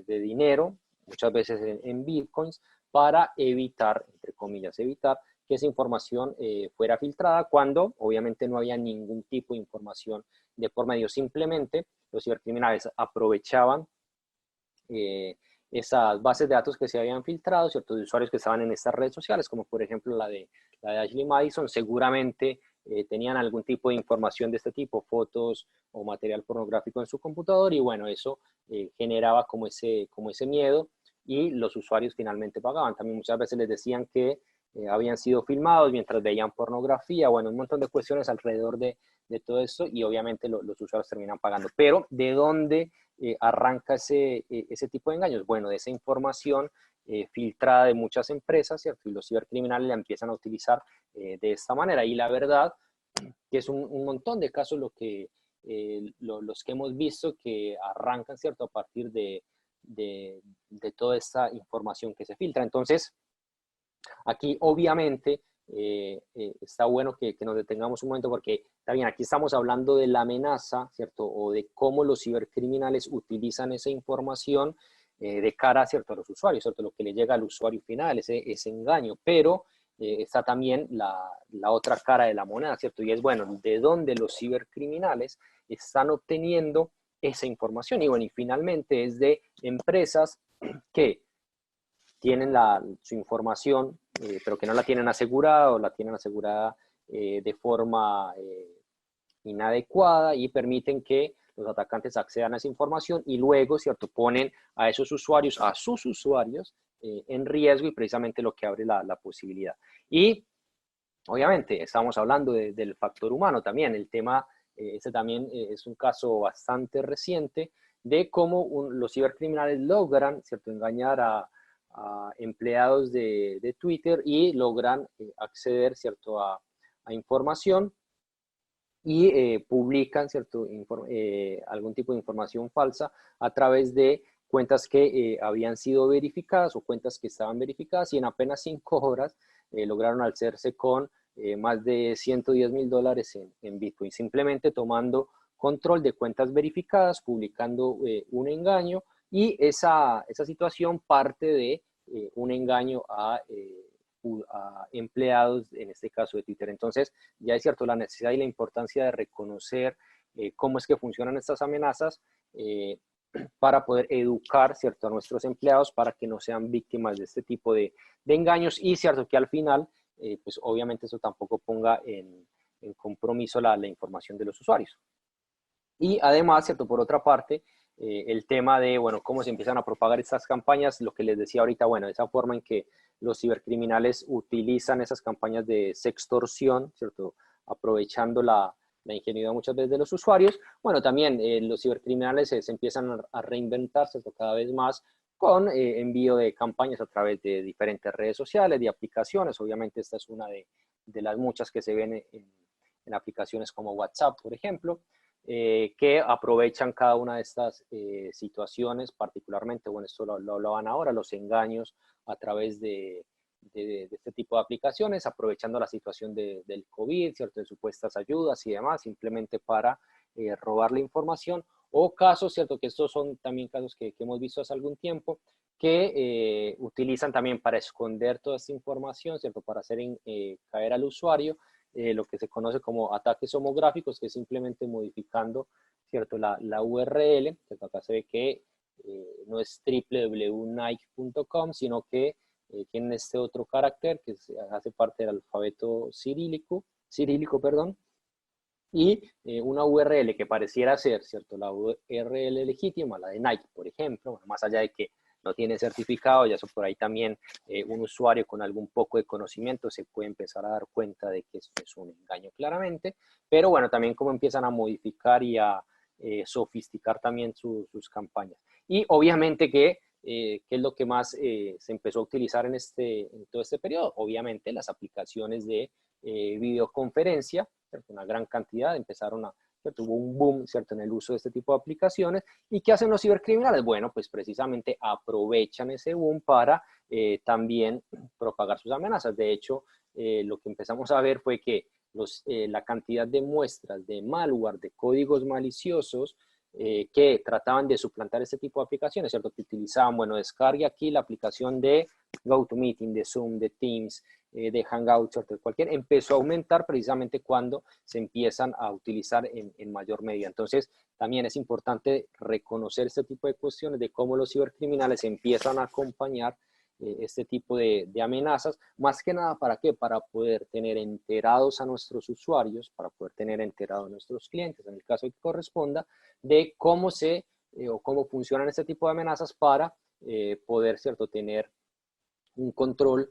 dinero, muchas veces en bitcoins, para evitar, entre comillas, evitar que esa información fuera filtrada cuando obviamente no había ningún tipo de información de por medio. Simplemente los cibercriminales aprovechaban esas bases de datos que se habían filtrado, ¿cierto? De usuarios que estaban en estas redes sociales, como por ejemplo la de Ashley Madison, seguramente tenían algún tipo de información de este tipo, fotos o material pornográfico en su computador, y bueno, eso generaba como ese miedo, y los usuarios finalmente pagaban. También muchas veces les decían que habían sido filmados mientras veían pornografía, bueno, un montón de cuestiones alrededor de todo esto, y obviamente los usuarios terminan pagando. Pero, ¿de dónde arranca ese tipo de engaños? Bueno, de esa información filtrada de muchas empresas, ¿cierto? Y los cibercriminales la empiezan a utilizar de esta manera. Y la verdad que es un montón de casos los que hemos visto que arrancan, ¿cierto? A partir de toda esta información que se filtra. Entonces, aquí obviamente está bueno que nos detengamos un momento, porque está bien, aquí estamos hablando de la amenaza, ¿cierto? O de cómo los cibercriminales utilizan esa información de cara, ¿cierto?, a los usuarios, ¿cierto? Lo que le llega al usuario final, ese engaño. Pero está también la otra cara de la moneda, ¿cierto? Y es, bueno, de dónde los cibercriminales están obteniendo esa información. Y bueno, y finalmente es de empresas que tienen su información, pero que no la tienen asegurada, o la tienen asegurada de forma inadecuada, y permiten que los atacantes accedan a esa información, y luego, ¿cierto?, ponen a esos usuarios, a sus usuarios, en riesgo, y precisamente lo que abre la posibilidad. Y obviamente estamos hablando del factor humano también. El tema, este también es un caso bastante reciente de cómo los cibercriminales logran, ¿cierto?, engañar a empleados de Twitter, y logran acceder, ¿cierto?, a información, y publican, ¿cierto?, algún tipo de información falsa a través de cuentas que habían sido verificadas, o cuentas que estaban verificadas, y en apenas 5 horas lograron hacerse con más de $110,000 en Bitcoin, simplemente tomando control de cuentas verificadas, publicando un engaño, y esa situación parte de un engaño a empleados, en este caso de Twitter. Entonces, ya es cierto, la necesidad y la importancia de reconocer cómo es que funcionan estas amenazas, para poder educar, ¿cierto?, a nuestros empleados para que no sean víctimas de este tipo de engaños, y cierto que al final, pues obviamente eso tampoco ponga en compromiso la información de los usuarios. Y además, ¿cierto?, por otra parte, el tema de, bueno, cómo se empiezan a propagar estas campañas, lo que les decía ahorita, bueno, esa forma en que los cibercriminales utilizan esas campañas de sextorsión, ¿cierto?, aprovechando la ingenuidad muchas veces de los usuarios. Bueno, también los cibercriminales se empiezan a reinventar, ¿cierto?, cada vez más, con envío de campañas a través de diferentes redes sociales, de aplicaciones. Obviamente esta es una de las muchas que se ven en aplicaciones como WhatsApp, por ejemplo, que aprovechan cada una de estas situaciones, particularmente, bueno, esto lo hablaban ahora, los engaños a través de este tipo de aplicaciones, aprovechando la situación del COVID, ¿cierto?, de supuestas ayudas y demás, simplemente para robar la información. O casos, ¿cierto?, que estos son también casos que hemos visto hace algún tiempo, que utilizan también para esconder toda esta información, ¿cierto?, para hacer caer al usuario, lo que se conoce como ataques homográficos, que es simplemente modificando, ¿cierto?, la URL, que acá se ve que no es www.nike.com, sino que tienen este otro carácter que hace parte del alfabeto cirílico, perdón, y una URL que pareciera ser, ¿cierto?, la URL legítima, la de Nike, por ejemplo, bueno, más allá de que no tiene certificado, ya eso por ahí también un usuario con algún poco de conocimiento se puede empezar a dar cuenta de que esto es un engaño claramente. Pero bueno, también cómo empiezan a modificar y a sofisticar también sus campañas. Y obviamente ¿qué es lo que más se empezó a utilizar en todo este periodo? Obviamente las aplicaciones de videoconferencia, ¿cierto? Una gran cantidad empezaron ¿cierto? Hubo un boom, ¿cierto?, en el uso de este tipo de aplicaciones. ¿Y qué hacen los cibercriminales? Bueno, pues precisamente aprovechan ese boom para también propagar sus amenazas. De hecho, lo que empezamos a ver fue que la cantidad de muestras de malware, de códigos maliciosos, que trataban de suplantar este tipo de aplicaciones, ¿cierto? Que utilizaban, bueno, descargue aquí la aplicación de GoToMeeting, de Zoom, de Teams, de Hangouts, ¿cierto? Cualquier, empezó a aumentar precisamente cuando se empiezan a utilizar en mayor medida. Entonces, también es importante reconocer este tipo de cuestiones de cómo los cibercriminales empiezan a acompañar este tipo de amenazas, más que nada, ¿para qué? Para poder tener enterados a nuestros usuarios, para poder tener enterados a nuestros clientes, en el caso que corresponda, de cómo o cómo funcionan este tipo de amenazas para poder, ¿cierto?, tener un control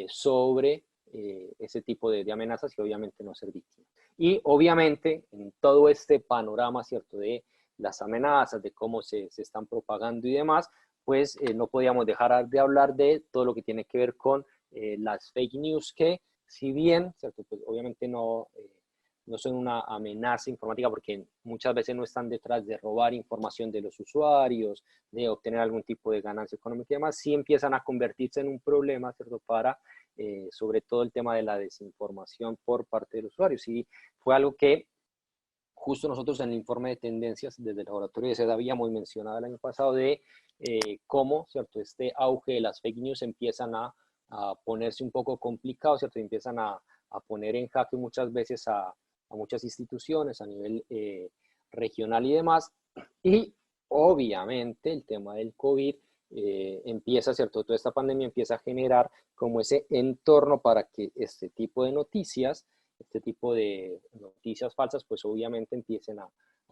sobre ese tipo de amenazas y obviamente no ser víctima. Y obviamente en todo este panorama, ¿cierto?, de las amenazas, de cómo se están propagando y demás, pues no podíamos dejar de hablar de todo lo que tiene que ver con las fake news, que si bien, ¿cierto?, pues obviamente no son una amenaza informática porque muchas veces no están detrás de robar información de los usuarios, de obtener algún tipo de ganancia económica y demás, sí empiezan a convertirse en un problema, ¿cierto?, para sobre todo el tema de la desinformación por parte de los usuarios. Y fue algo que justo nosotros en el informe de tendencias desde el laboratorio de SED habíamos mencionado el año pasado de cómo, ¿cierto?, este auge de las fake news empiezan a ponerse un poco complicado, ¿cierto?, y empiezan a poner en jaque muchas veces a muchas instituciones a nivel regional y demás. Y obviamente el tema del COVID empieza, ¿cierto?, toda esta pandemia empieza a generar como ese entorno para que este tipo de noticias falsas, pues obviamente empiecen a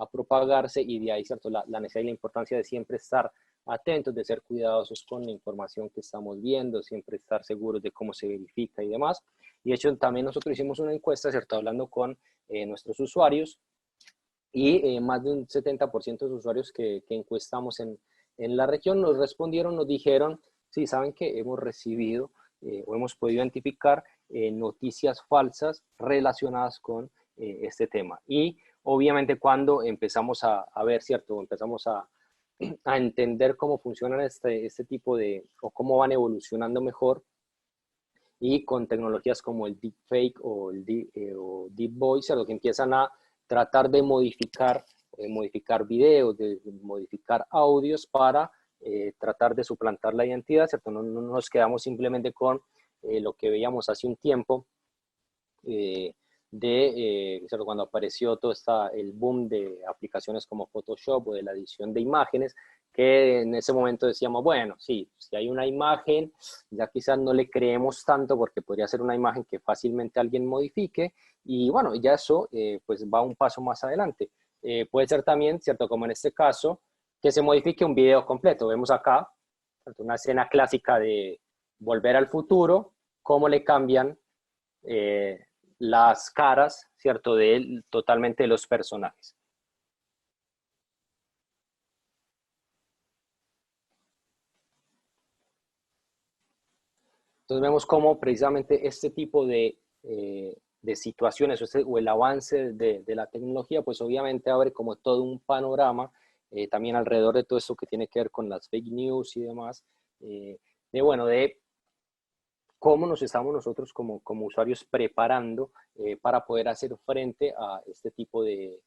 propagarse, y de ahí, ¿cierto?, la necesidad y la importancia de siempre estar atentos, de ser cuidadosos con la información que estamos viendo, siempre estar seguros de cómo se verifica y demás. Y de hecho también nosotros hicimos una encuesta, ¿cierto?, hablando con nuestros usuarios, y más de un 70% de los usuarios que encuestamos en la región nos respondieron, nos dijeron, sí, saben que hemos recibido o hemos podido identificar noticias falsas relacionadas con este tema. Y obviamente cuando empezamos a ver, ¿cierto?, empezamos a entender cómo funcionan este tipo o cómo van evolucionando mejor, y con tecnologías como el deepfake o el deep voice, lo que empiezan a tratar de modificar videos, de modificar audios para tratar de suplantar la identidad, ¿cierto? No nos quedamos simplemente con lo que veíamos hace un tiempo, ¿cierto?, cuando apareció todo el boom de aplicaciones como Photoshop o de la edición de imágenes, que en ese momento decíamos, bueno, sí, si hay una imagen, ya quizás no le creemos tanto porque podría ser una imagen que fácilmente alguien modifique, y bueno, ya eso pues va un paso más adelante. Puede ser también, ¿cierto?, como en este caso, que se modifique un video completo. Vemos acá, ¿cierto?, una escena clásica de Volver al Futuro, cómo le cambian las caras, ¿cierto?, totalmente de los personajes. Entonces vemos cómo precisamente este tipo de situaciones o el avance de la tecnología, pues obviamente abre como todo un panorama también alrededor de todo esto que tiene que ver con las fake news y demás, de cómo nos estamos nosotros como usuarios preparando para poder hacer frente a este tipo de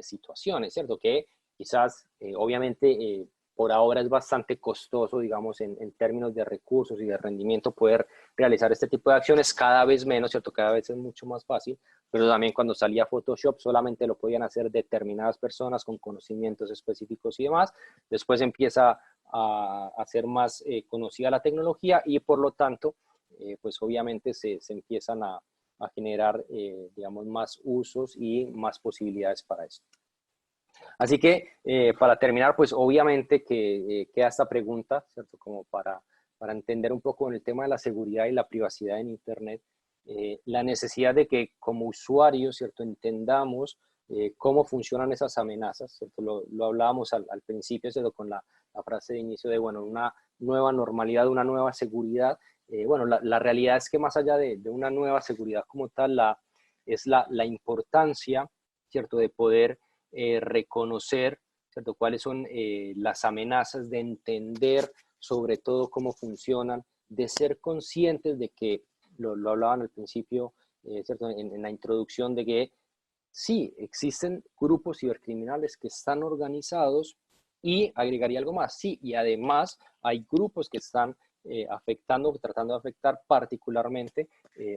situaciones, ¿cierto? Que quizás, obviamente, por ahora es bastante costoso, digamos, en términos de recursos y de rendimiento poder realizar este tipo de acciones, cada vez menos, ¿cierto? Cada vez es mucho más fácil, pero también cuando salía Photoshop solamente lo podían hacer determinadas personas con conocimientos específicos y demás. Después empieza a ser más conocida la tecnología y por lo tanto, pues obviamente se empiezan a generar, digamos, más usos y más posibilidades para esto. Así que, para terminar, pues obviamente que queda esta pregunta, ¿cierto? Como para entender un poco en el tema de la seguridad y la privacidad en Internet, la necesidad de que como usuarios, ¿cierto?, entendamos cómo funcionan esas amenazas, ¿cierto? Lo hablábamos al principio, ¿cierto?, con la frase de inicio de, bueno, una nueva normalidad, una nueva seguridad. Bueno, la realidad es que más allá de una nueva seguridad como tal, es la importancia, ¿cierto?, de poder reconocer, ¿cierto?, cuáles son las amenazas, de entender sobre todo cómo funcionan, de ser conscientes de que, lo hablaban al principio, ¿cierto?, en la introducción, de que sí, existen grupos cibercriminales que están organizados y agregaría algo más, sí, y además hay grupos que están afectando, tratando de afectar particularmente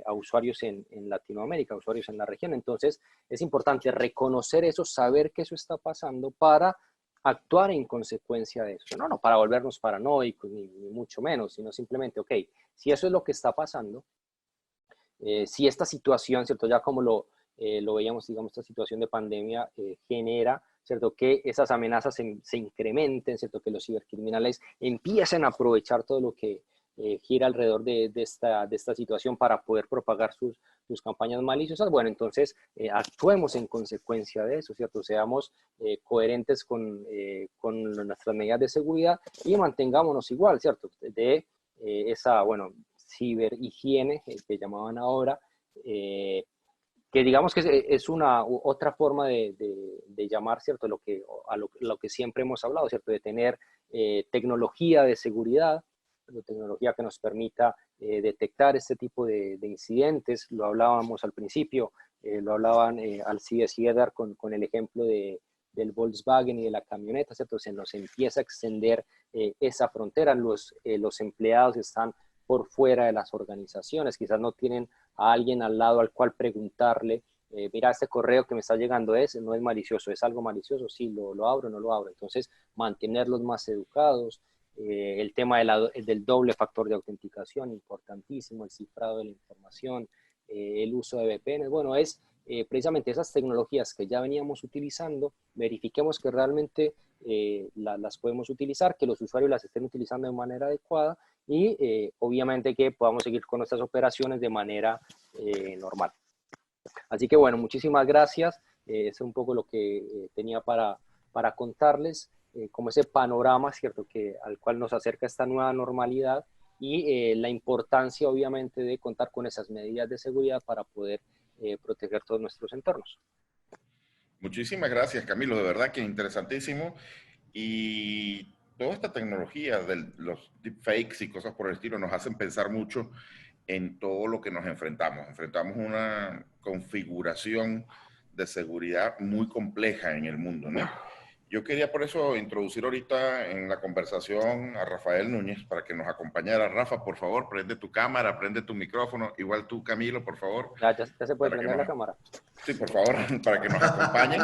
a usuarios en Latinoamérica, usuarios en la región. Entonces, es importante reconocer eso, saber que eso está pasando para actuar en consecuencia de eso. No para volvernos paranoicos, ni mucho menos, sino simplemente, ok, si eso es lo que está pasando, si esta situación, ¿cierto? Ya como lo veíamos, digamos, esta situación de pandemia genera, ¿cierto? Que esas amenazas se incrementen, ¿cierto? Que los cibercriminales empiecen a aprovechar todo lo que gira alrededor de esta situación para poder propagar sus campañas maliciosas. Bueno, entonces actuemos en consecuencia de eso, ¿cierto? Seamos coherentes con nuestras medidas de seguridad y mantengámonos igual, ¿cierto? De esa, bueno, ciberhigiene que llamaban ahora, que digamos que es una otra forma de llamar, ¿cierto? Lo que siempre hemos hablado, ¿cierto? De tener tecnología de seguridad, tecnología que nos permita detectar este tipo de incidentes. Lo hablábamos al principio, lo hablaban Alcides y Edgar con el ejemplo del Volkswagen y de la camioneta, ¿cierto? Se nos empieza a extender esa frontera. Los empleados están por fuera de las organizaciones, quizás no tienen a alguien al lado al cual preguntarle, mira, este correo que me está llegando no es malicioso, es algo malicioso, sí, lo abro, no lo abro. Entonces, mantenerlos más educados, el tema del doble factor de autenticación, importantísimo, el cifrado de la información, el uso de VPN, bueno, es precisamente esas tecnologías que ya veníamos utilizando, verifiquemos que realmente las podemos utilizar, que los usuarios las estén utilizando de manera adecuada y obviamente que podamos seguir con nuestras operaciones de manera normal. Así que bueno, muchísimas gracias. Es un poco lo que tenía para contarles, como ese panorama, ¿cierto?, al cual nos acerca esta nueva normalidad y la importancia obviamente de contar con esas medidas de seguridad para poder proteger todos nuestros entornos. Muchísimas gracias, Camilo, de verdad que interesantísimo. Y toda esta tecnología de los deepfakes y cosas por el estilo nos hacen pensar mucho en todo lo que nos enfrentamos. Enfrentamos una configuración de seguridad muy compleja en el mundo, ¿no? Yo quería por eso introducir ahorita en la conversación a Rafael Núñez para que nos acompañara. Rafa, por favor, prende tu cámara, prende tu micrófono. Igual tú, Camilo, por favor. Ya se puede prender la cámara. Sí, por favor, para que nos acompañen.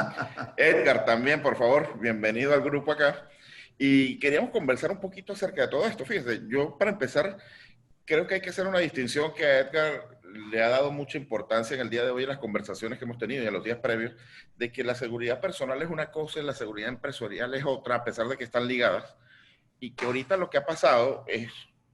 Edgar, también, por favor, bienvenido al grupo acá. Y queríamos conversar un poquito acerca de todo esto. Fíjese, yo para empezar, creo que hay que hacer una distinción que a Edgar le ha dado mucha importancia en el día de hoy en las conversaciones que hemos tenido y en los días previos, de que la seguridad personal es una cosa y la seguridad empresarial es otra, a pesar de que están ligadas. Y que ahorita lo que ha pasado es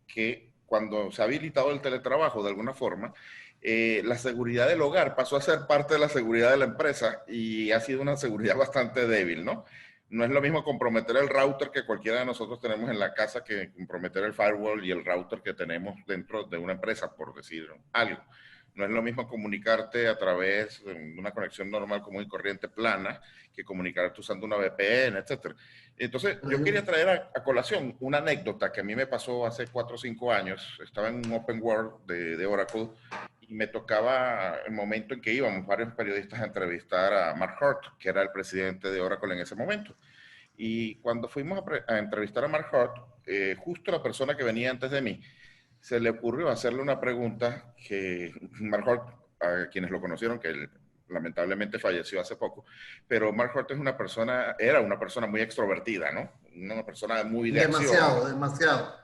que cuando se ha habilitado el teletrabajo de alguna forma, la seguridad del hogar pasó a ser parte de la seguridad de la empresa y ha sido una seguridad bastante débil, ¿no? No es lo mismo comprometer el router que cualquiera de nosotros tenemos en la casa que comprometer el firewall y el router que tenemos dentro de una empresa, por decir algo. No es lo mismo comunicarte a través de una conexión normal, común y corriente plana, que comunicarte usando una VPN, etc. Entonces, yo quería traer a colación una anécdota que a mí me pasó hace 4 o 5 años. Estaba en un Open World de Oracle y me tocaba el momento en que íbamos varios periodistas a entrevistar a Mark Hurt, que era el presidente de Oracle en ese momento. Y cuando fuimos a entrevistar a Mark Hurt, justo la persona que venía antes de mí, se le ocurrió hacerle una pregunta que Mark Hurt, a quienes lo conocieron, que él lamentablemente falleció hace poco, pero Mark Hurt era una persona muy extrovertida, ¿no? Una persona muy de acción.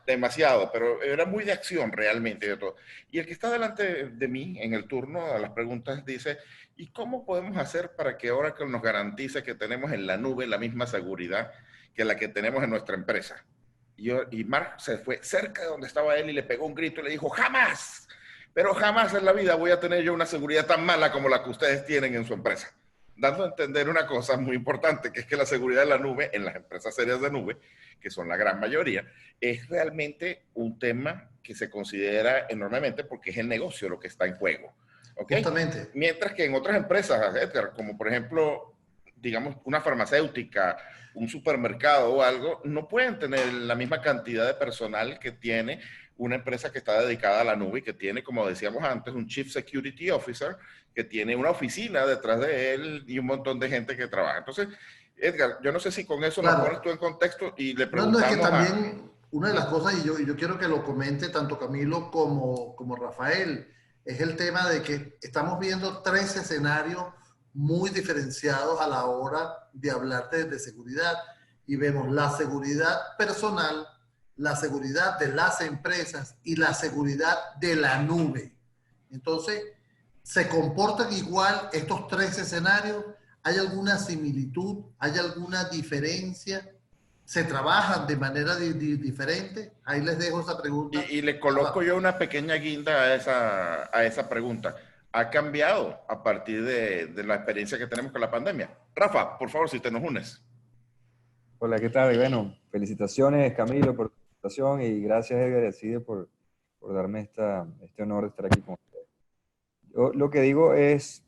Demasiado, pero era muy de acción realmente. De todo. Y el que está delante de mí en el turno a las preguntas dice, ¿y cómo podemos hacer para que Oracle nos garantice que tenemos en la nube la misma seguridad que la que tenemos en nuestra empresa? Y Mark se fue cerca de donde estaba él y le pegó un grito y le dijo, ¡jamás! Pero jamás en la vida voy a tener yo una seguridad tan mala como la que ustedes tienen en su empresa. Dando a entender una cosa muy importante, que es que la seguridad de la nube, en las empresas serias de nube, que son la gran mayoría, es realmente un tema que se considera enormemente porque es el negocio lo que está en juego. ¿Okay? Justamente. Mientras que en otras empresas, Edgar, como por ejemplo, digamos, una farmacéutica, un supermercado o algo, no pueden tener la misma cantidad de personal que tiene una empresa que está dedicada a la nube y que tiene, como decíamos antes, un Chief Security Officer que tiene una oficina detrás de él y un montón de gente que trabaja. Entonces, Edgar, yo no sé si con eso nos pones Claro. tú en contexto y le No, no, es que preguntamos a... también una de las cosas, y yo quiero que lo comente tanto Camilo como Rafael, es el tema de que estamos viendo tres escenarios muy diferenciados a la hora de hablar de seguridad. Y vemos la seguridad personal, la seguridad de las empresas y la seguridad de la nube. Entonces, ¿se comportan igual estos tres escenarios? ¿Hay alguna similitud? ¿Hay alguna diferencia? ¿Se trabajan de manera diferente? Ahí les dejo esa pregunta. Y le coloco yo una pequeña guinda a esa pregunta. ¿Ha cambiado a partir de la experiencia que tenemos con la pandemia? Rafa, por favor, si te nos unes. Hola, ¿qué tal? Bueno, felicitaciones Camilo por tu presentación y gracias Edgar Alcide por darme este honor de estar aquí con ustedes. Yo lo que digo es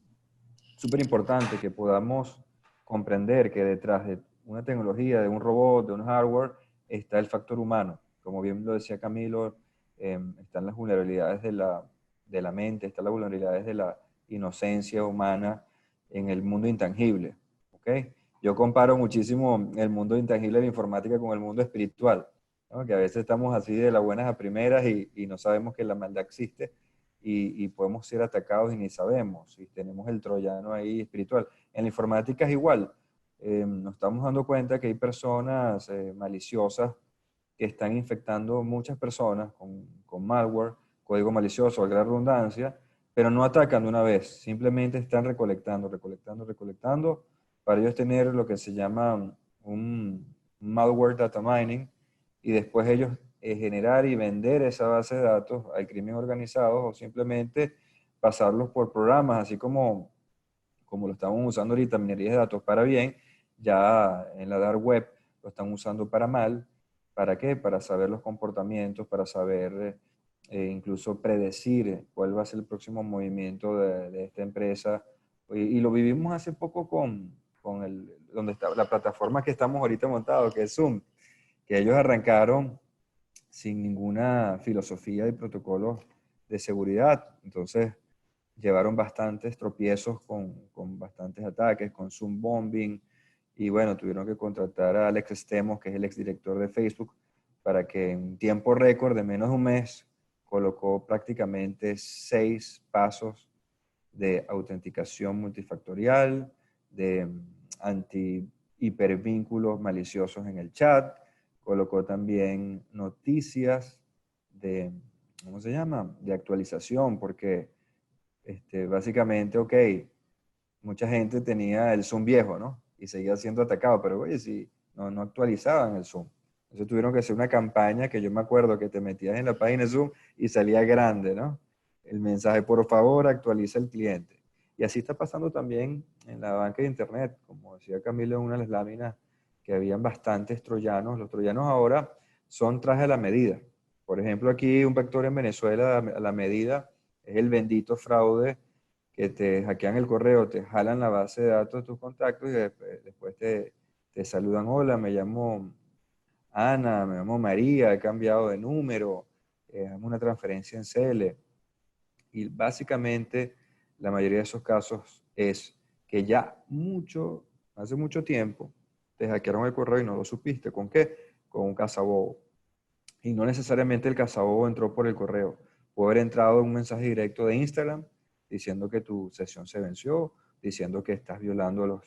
súper importante que podamos comprender que detrás de una tecnología, de un robot, de un hardware, está el factor humano. Como bien lo decía Camilo, están las vulnerabilidades de la mente, están las vulnerabilidades de la inocencia humana en el mundo intangible. ¿Ok? Yo comparo muchísimo el mundo intangible de la informática con el mundo espiritual, ¿no? Que a veces estamos así de las buenas a primeras y no sabemos que la maldad existe y podemos ser atacados y ni sabemos, y tenemos el troyano ahí espiritual. En la informática es igual. Nos estamos dando cuenta que hay personas maliciosas que están infectando muchas personas con malware, código malicioso, a gran redundancia, pero no atacan de una vez, simplemente están recolectando para ellos tener lo que se llama un malware data mining y después ellos generar y vender esa base de datos al crimen organizado o simplemente pasarlos por programas, así como lo estamos usando ahorita, minería de datos para bien, ya en la dark web lo están usando para mal. ¿Para qué? Para saber los comportamientos, para saber incluso predecir cuál va a ser el próximo movimiento de esta empresa. Y lo vivimos hace poco donde está la plataforma que estamos ahorita montados, que es Zoom, que ellos arrancaron sin ninguna filosofía y protocolos de seguridad. Entonces, llevaron bastantes tropiezos con bastantes ataques, con Zoom bombing, y bueno, tuvieron que contratar a Alex Stemos, que es el exdirector de Facebook, para que en tiempo récord de menos de un mes colocó prácticamente 6 pasos de autenticación multifactorial, de anti-hipervínculos maliciosos en el chat, colocó también noticias de, ¿cómo se llama? De actualización, porque básicamente, ok, mucha gente tenía el Zoom viejo, ¿no? Y seguía siendo atacado, pero oye, si no actualizaban el Zoom. Entonces tuvieron que hacer una campaña que yo me acuerdo que te metías en la página de Zoom y salía grande, ¿no? El mensaje, por favor, actualiza el cliente. Y así está pasando también en la banca de Internet. Como decía Camilo en una de las láminas, que habían bastantes troyanos. Los troyanos ahora son traje a la medida. Por ejemplo, aquí un vector en Venezuela a la medida es el bendito fraude que te hackean el correo, te jalan la base de datos de tus contactos y después te saludan, hola, me llamo Ana, me llamo María, he cambiado de número, hazme una transferencia en CL. Y básicamente la mayoría de esos casos es que ya hace mucho tiempo, te hackearon el correo y no lo supiste. ¿Con qué? Con un cazabobo. Y no necesariamente el cazabobo entró por el correo. Puede haber entrado un mensaje directo de Instagram diciendo que tu sesión se venció, diciendo que estás violando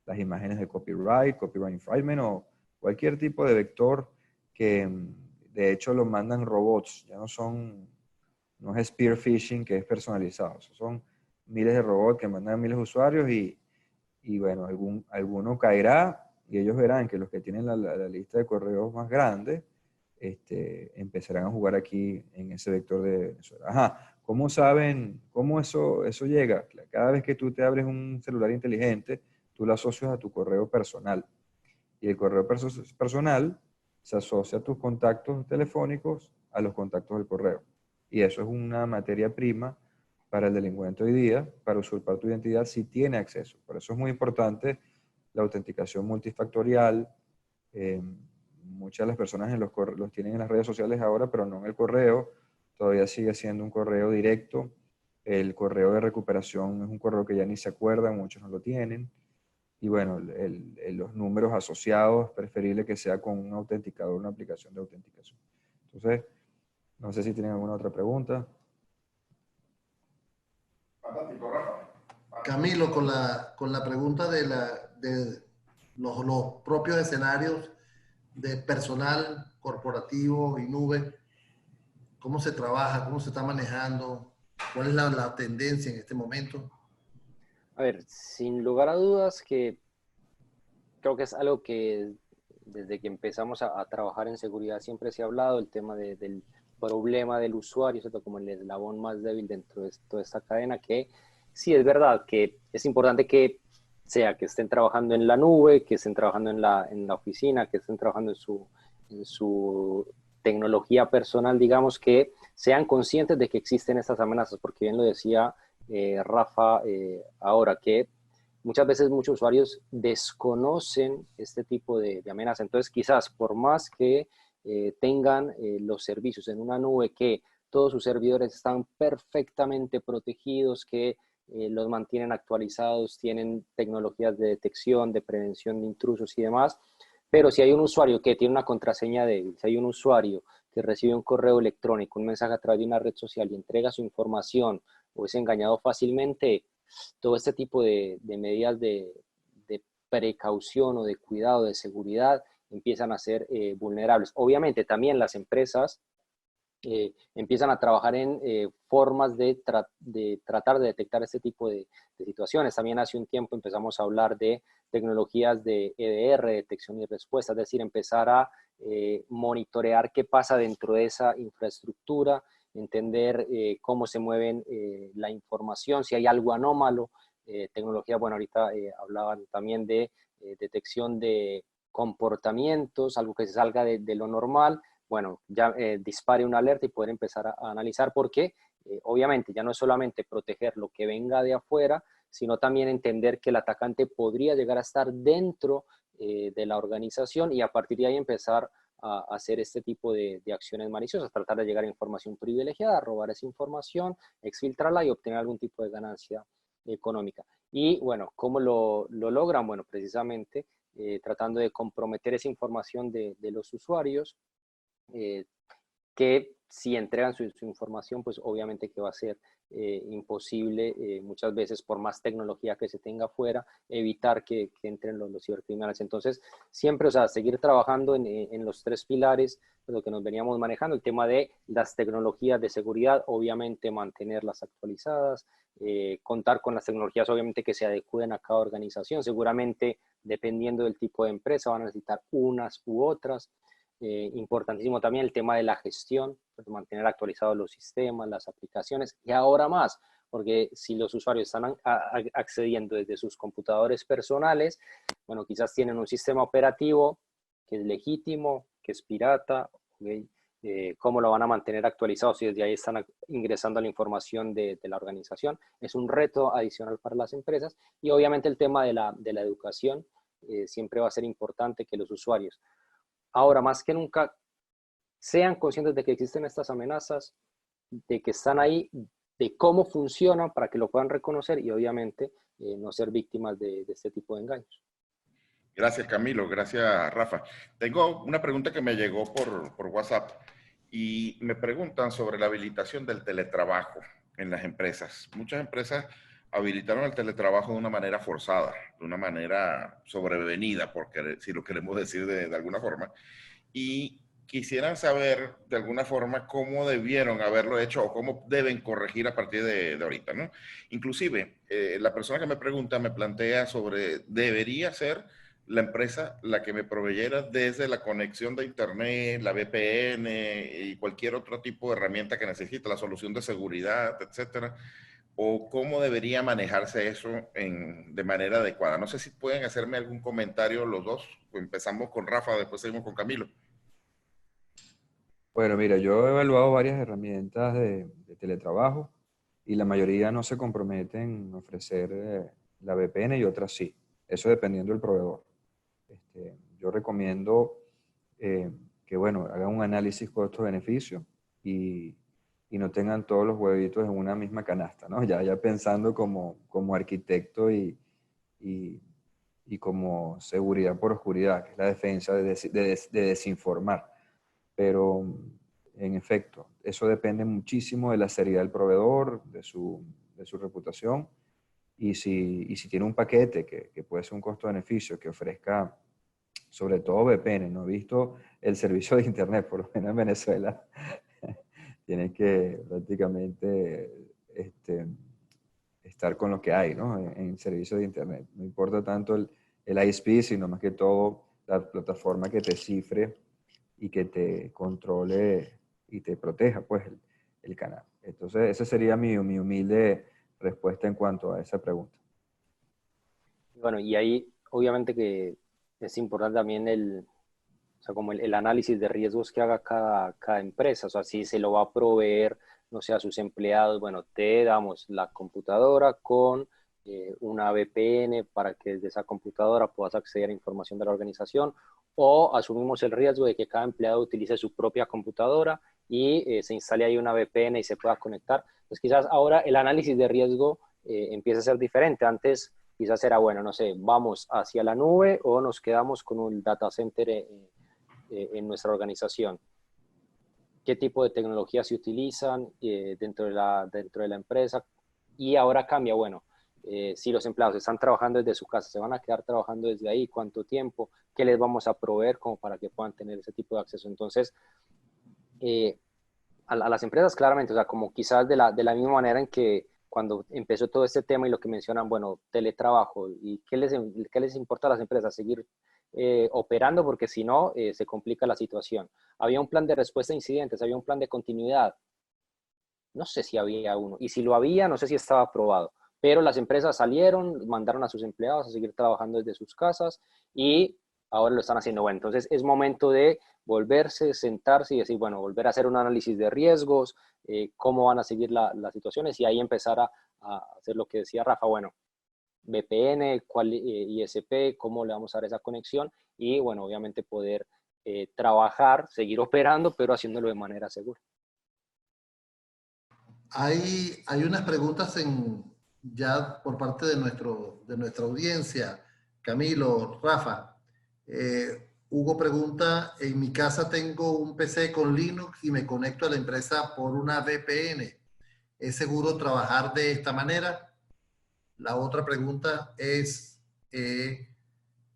las imágenes de copyright infringement o cualquier tipo de vector que de hecho lo mandan robots. Ya no es spear phishing, que es personalizado. Son miles de robots que mandan a miles de usuarios y bueno, alguno caerá y ellos verán que los que tienen la lista de correos más grande empezarán a jugar aquí en ese vector de Venezuela. Ajá, ¿cómo saben cómo eso llega? Cada vez que tú te abres un celular inteligente, tú lo asocias a tu correo personal. Y el correo personal se asocia a tus contactos telefónicos a los contactos del correo. Y eso es una materia prima para el delincuente hoy día, para usurpar tu identidad si tiene acceso. Por eso es muy importante la autenticación multifactorial, muchas de las personas los tienen en las redes sociales ahora, pero no en el correo. Todavía sigue siendo un correo directo. El correo de recuperación es un correo que ya ni se acuerdan, muchos no lo tienen. Y bueno, los números asociados, preferible que sea con un autenticador, una aplicación de autenticación. Entonces, no sé si tienen alguna otra pregunta. Fantástico, Rafa. Camilo, con la pregunta de los propios escenarios de personal corporativo y nube, ¿cómo se trabaja? ¿Cómo se está manejando? ¿Cuál es la tendencia en este momento? A ver, sin lugar a dudas que creo que es algo que desde que empezamos a trabajar en seguridad siempre se ha hablado, el tema del problema del usuario, ¿cierto? Como el eslabón más débil dentro de toda esta cadena, que sí es verdad que es importante que sea que estén trabajando en la nube, que estén trabajando en la oficina, que estén trabajando en su tecnología personal, digamos, que sean conscientes de que existen estas amenazas, porque bien lo decía Rafa ahora, que muchas veces muchos usuarios desconocen este tipo de amenaza. Entonces, quizás por más que tengan los servicios en una nube, que todos sus servidores están perfectamente protegidos, que los mantienen actualizados, tienen tecnologías de detección, de prevención de intrusos y demás, pero si hay un usuario que tiene una contraseña débil, si hay un usuario que recibe un correo electrónico, un mensaje a través de una red social y entrega su información o es engañado fácilmente, todo este tipo de medidas de precaución o de cuidado, de seguridad, empiezan a ser vulnerables. Obviamente también las empresas empiezan a trabajar en formas de tratar de detectar este tipo de situaciones. También hace un tiempo empezamos a hablar de tecnologías de EDR, detección y respuesta, es decir, empezar a monitorear qué pasa dentro de esa infraestructura, entender cómo se mueven la información, si hay algo anómalo, tecnología, bueno, ahorita hablaban también de detección de comportamientos, algo que se salga de lo normal, bueno, ya dispare una alerta y poder empezar a analizar, porque obviamente ya no es solamente proteger lo que venga de afuera, sino también entender que el atacante podría llegar a estar dentro de la organización y a partir de ahí empezar a hacer este tipo de acciones maliciosas, tratar de llegar a información privilegiada, robar esa información, exfiltrarla y obtener algún tipo de ganancia económica. Y bueno, ¿cómo lo logran? Bueno, precisamente tratando de comprometer esa información de los usuarios, que si entregan su información, pues obviamente que va a ser imposible muchas veces, por más tecnología que se tenga afuera, evitar que entren los cibercriminales. Entonces, siempre, o sea, seguir trabajando en los tres pilares, lo que nos veníamos manejando, el tema de las tecnologías de seguridad, obviamente mantenerlas actualizadas, contar con las tecnologías, obviamente, que se adecúen a cada organización. Seguramente, dependiendo del tipo de empresa, van a necesitar unas u otras. Importantísimo también el tema de la gestión, pues mantener actualizados los sistemas, las aplicaciones, y ahora más, porque si los usuarios están accediendo desde sus computadores personales, bueno, quizás tienen un sistema operativo que es legítimo, que es pirata, ¿okay? ¿Cómo lo van a mantener actualizado si desde ahí están ingresando la información de la organización? Es un reto adicional para las empresas, y obviamente el tema de la educación siempre va a ser importante, que los usuarios ahora más que nunca sean conscientes de que existen estas amenazas, de que están ahí, de cómo funcionan para que lo puedan reconocer y obviamente no ser víctimas de este tipo de engaños. Gracias, Camilo. Gracias, Rafa. Tengo una pregunta que me llegó por WhatsApp y me preguntan sobre la habilitación del teletrabajo en las empresas. Muchas empresas habilitaron el teletrabajo de una manera forzada, de una manera sobrevenida, porque si lo queremos decir de alguna forma, y quisieran saber de alguna forma cómo debieron haberlo hecho o cómo deben corregir a partir de ahorita, ¿no? Inclusive, la persona que me pregunta me plantea sobre, ¿debería ser la empresa la que me proveyera desde la conexión de internet, la VPN y cualquier otro tipo de herramienta que necesite, la solución de seguridad, etcétera? ¿O cómo debería manejarse eso de manera adecuada? No sé si pueden hacerme algún comentario los dos. Empezamos con Rafa, después seguimos con Camilo. Bueno, mira, yo he evaluado varias herramientas de teletrabajo y la mayoría no se comprometen en ofrecer la VPN y otras sí. Eso dependiendo del proveedor. Yo recomiendo que bueno, hagan un análisis costo-beneficio y no tengan todos los huevitos en una misma canasta, ¿no? Ya pensando como arquitecto y como seguridad por oscuridad, que es la defensa de desinformar. Pero, en efecto, eso depende muchísimo de la seriedad del proveedor, de su reputación, y si tiene un paquete que puede ser un costo-beneficio que ofrezca, sobre todo VPN, no he visto el servicio de Internet, por lo menos en Venezuela, tienes que prácticamente estar con lo que hay, ¿no? En servicio de Internet. No importa tanto el ISP, sino más que todo la plataforma que te cifre y que te controle y te proteja, pues, el canal. Entonces, esa sería mi humilde respuesta en cuanto a esa pregunta. Bueno, y ahí obviamente que es importante también o sea, como el análisis de riesgos que haga cada empresa. O sea, si se lo va a proveer, no sé, a sus empleados, bueno, te damos la computadora con una VPN para que desde esa computadora puedas acceder a información de la organización, o asumimos el riesgo de que cada empleado utilice su propia computadora y se instale ahí una VPN y se pueda conectar. Pues quizás ahora el análisis de riesgo empieza a ser diferente. Antes quizás era, bueno, no sé, vamos hacia la nube o nos quedamos con un data center en nuestra organización. ¿Qué tipo de tecnologías se utilizan dentro de la empresa? Y ahora cambia, bueno, si los empleados están trabajando desde su casa, ¿se van a quedar trabajando desde ahí? ¿Cuánto tiempo? ¿Qué les vamos a proveer como para que puedan tener ese tipo de acceso? Entonces, a las empresas claramente, o sea, como quizás de la misma manera en que cuando empezó todo este tema y lo que mencionan, bueno, teletrabajo, ¿y qué les importa a las empresas? Seguir operando porque si no, se complica la situación. Había un plan de respuesta a incidentes, había un plan de continuidad. No sé si había uno. Y si lo había, no sé si estaba aprobado. Pero las empresas salieron, mandaron a sus empleados a seguir trabajando desde sus casas y ahora lo están haciendo. Bueno, entonces es momento de volverse, sentarse y decir, bueno, volver a hacer un análisis de riesgos, cómo van a seguir las situaciones y ahí empezar a hacer lo que decía Rafa, bueno, VPN, cuál ISP, cómo le vamos a dar esa conexión y, bueno, obviamente poder trabajar, seguir operando, pero haciéndolo de manera segura. Hay unas preguntas ya por parte de nuestra audiencia. Camilo, Rafa. Hugo pregunta, en mi casa tengo un PC con Linux y me conecto a la empresa por una VPN. ¿Es seguro trabajar de esta manera? La otra pregunta es,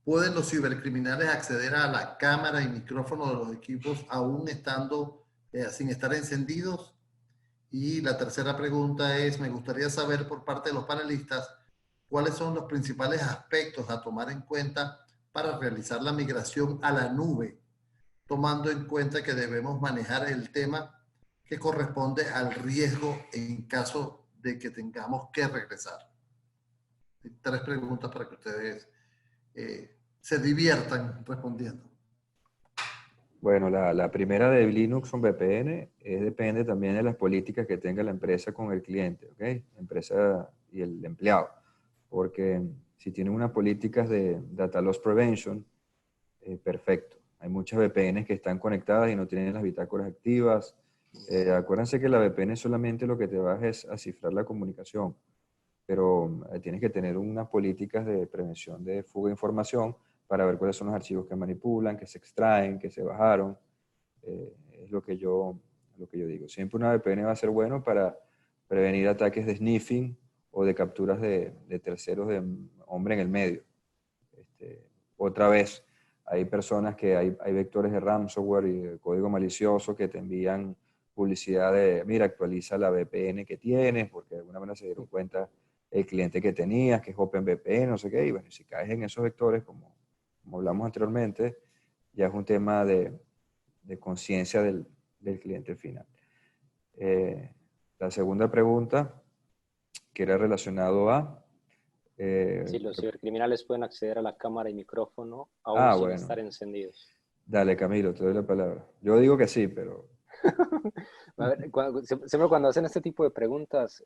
¿pueden los cibercriminales acceder a la cámara y micrófono de los equipos aún estando sin estar encendidos? Y la tercera pregunta es, me gustaría saber por parte de los panelistas, ¿cuáles son los principales aspectos a tomar en cuenta para realizar la migración a la nube, tomando en cuenta que debemos manejar el tema que corresponde al riesgo en caso de que tengamos que regresar? Tres preguntas para que ustedes se diviertan respondiendo. Bueno, la primera de Linux con VPN depende también de las políticas que tenga la empresa con el cliente, ¿ok? La empresa y el empleado. Porque si tienen unas políticas de Data Loss Prevention, perfecto. Hay muchas VPNs que están conectadas y no tienen las bitácoras activas. Acuérdense que la VPN solamente lo que te va es a cifrar la comunicación, pero tienes que tener unas políticas de prevención de fuga de información para ver cuáles son los archivos que manipulan, que se extraen, que se bajaron. Es lo que yo digo. Siempre una VPN va a ser bueno para prevenir ataques de sniffing o de capturas de terceros de hombre en el medio. Otra vez, hay personas que hay vectores de ransomware y de código malicioso que te envían publicidad de, mira, actualiza la VPN que tienes, porque de alguna manera se dieron cuenta el cliente que tenías, que es OpenVPN, no sé qué, y bueno, si caes en esos vectores, como hablamos anteriormente, ya es un tema de conciencia del cliente final. La segunda pregunta, que era relacionado a... Si los cibercriminales pueden acceder a la cámara y micrófono aún sin estar encendidos. Dale, Camilo, te doy la palabra. Yo digo que sí, pero... A ver, siempre cuando hacen este tipo de preguntas,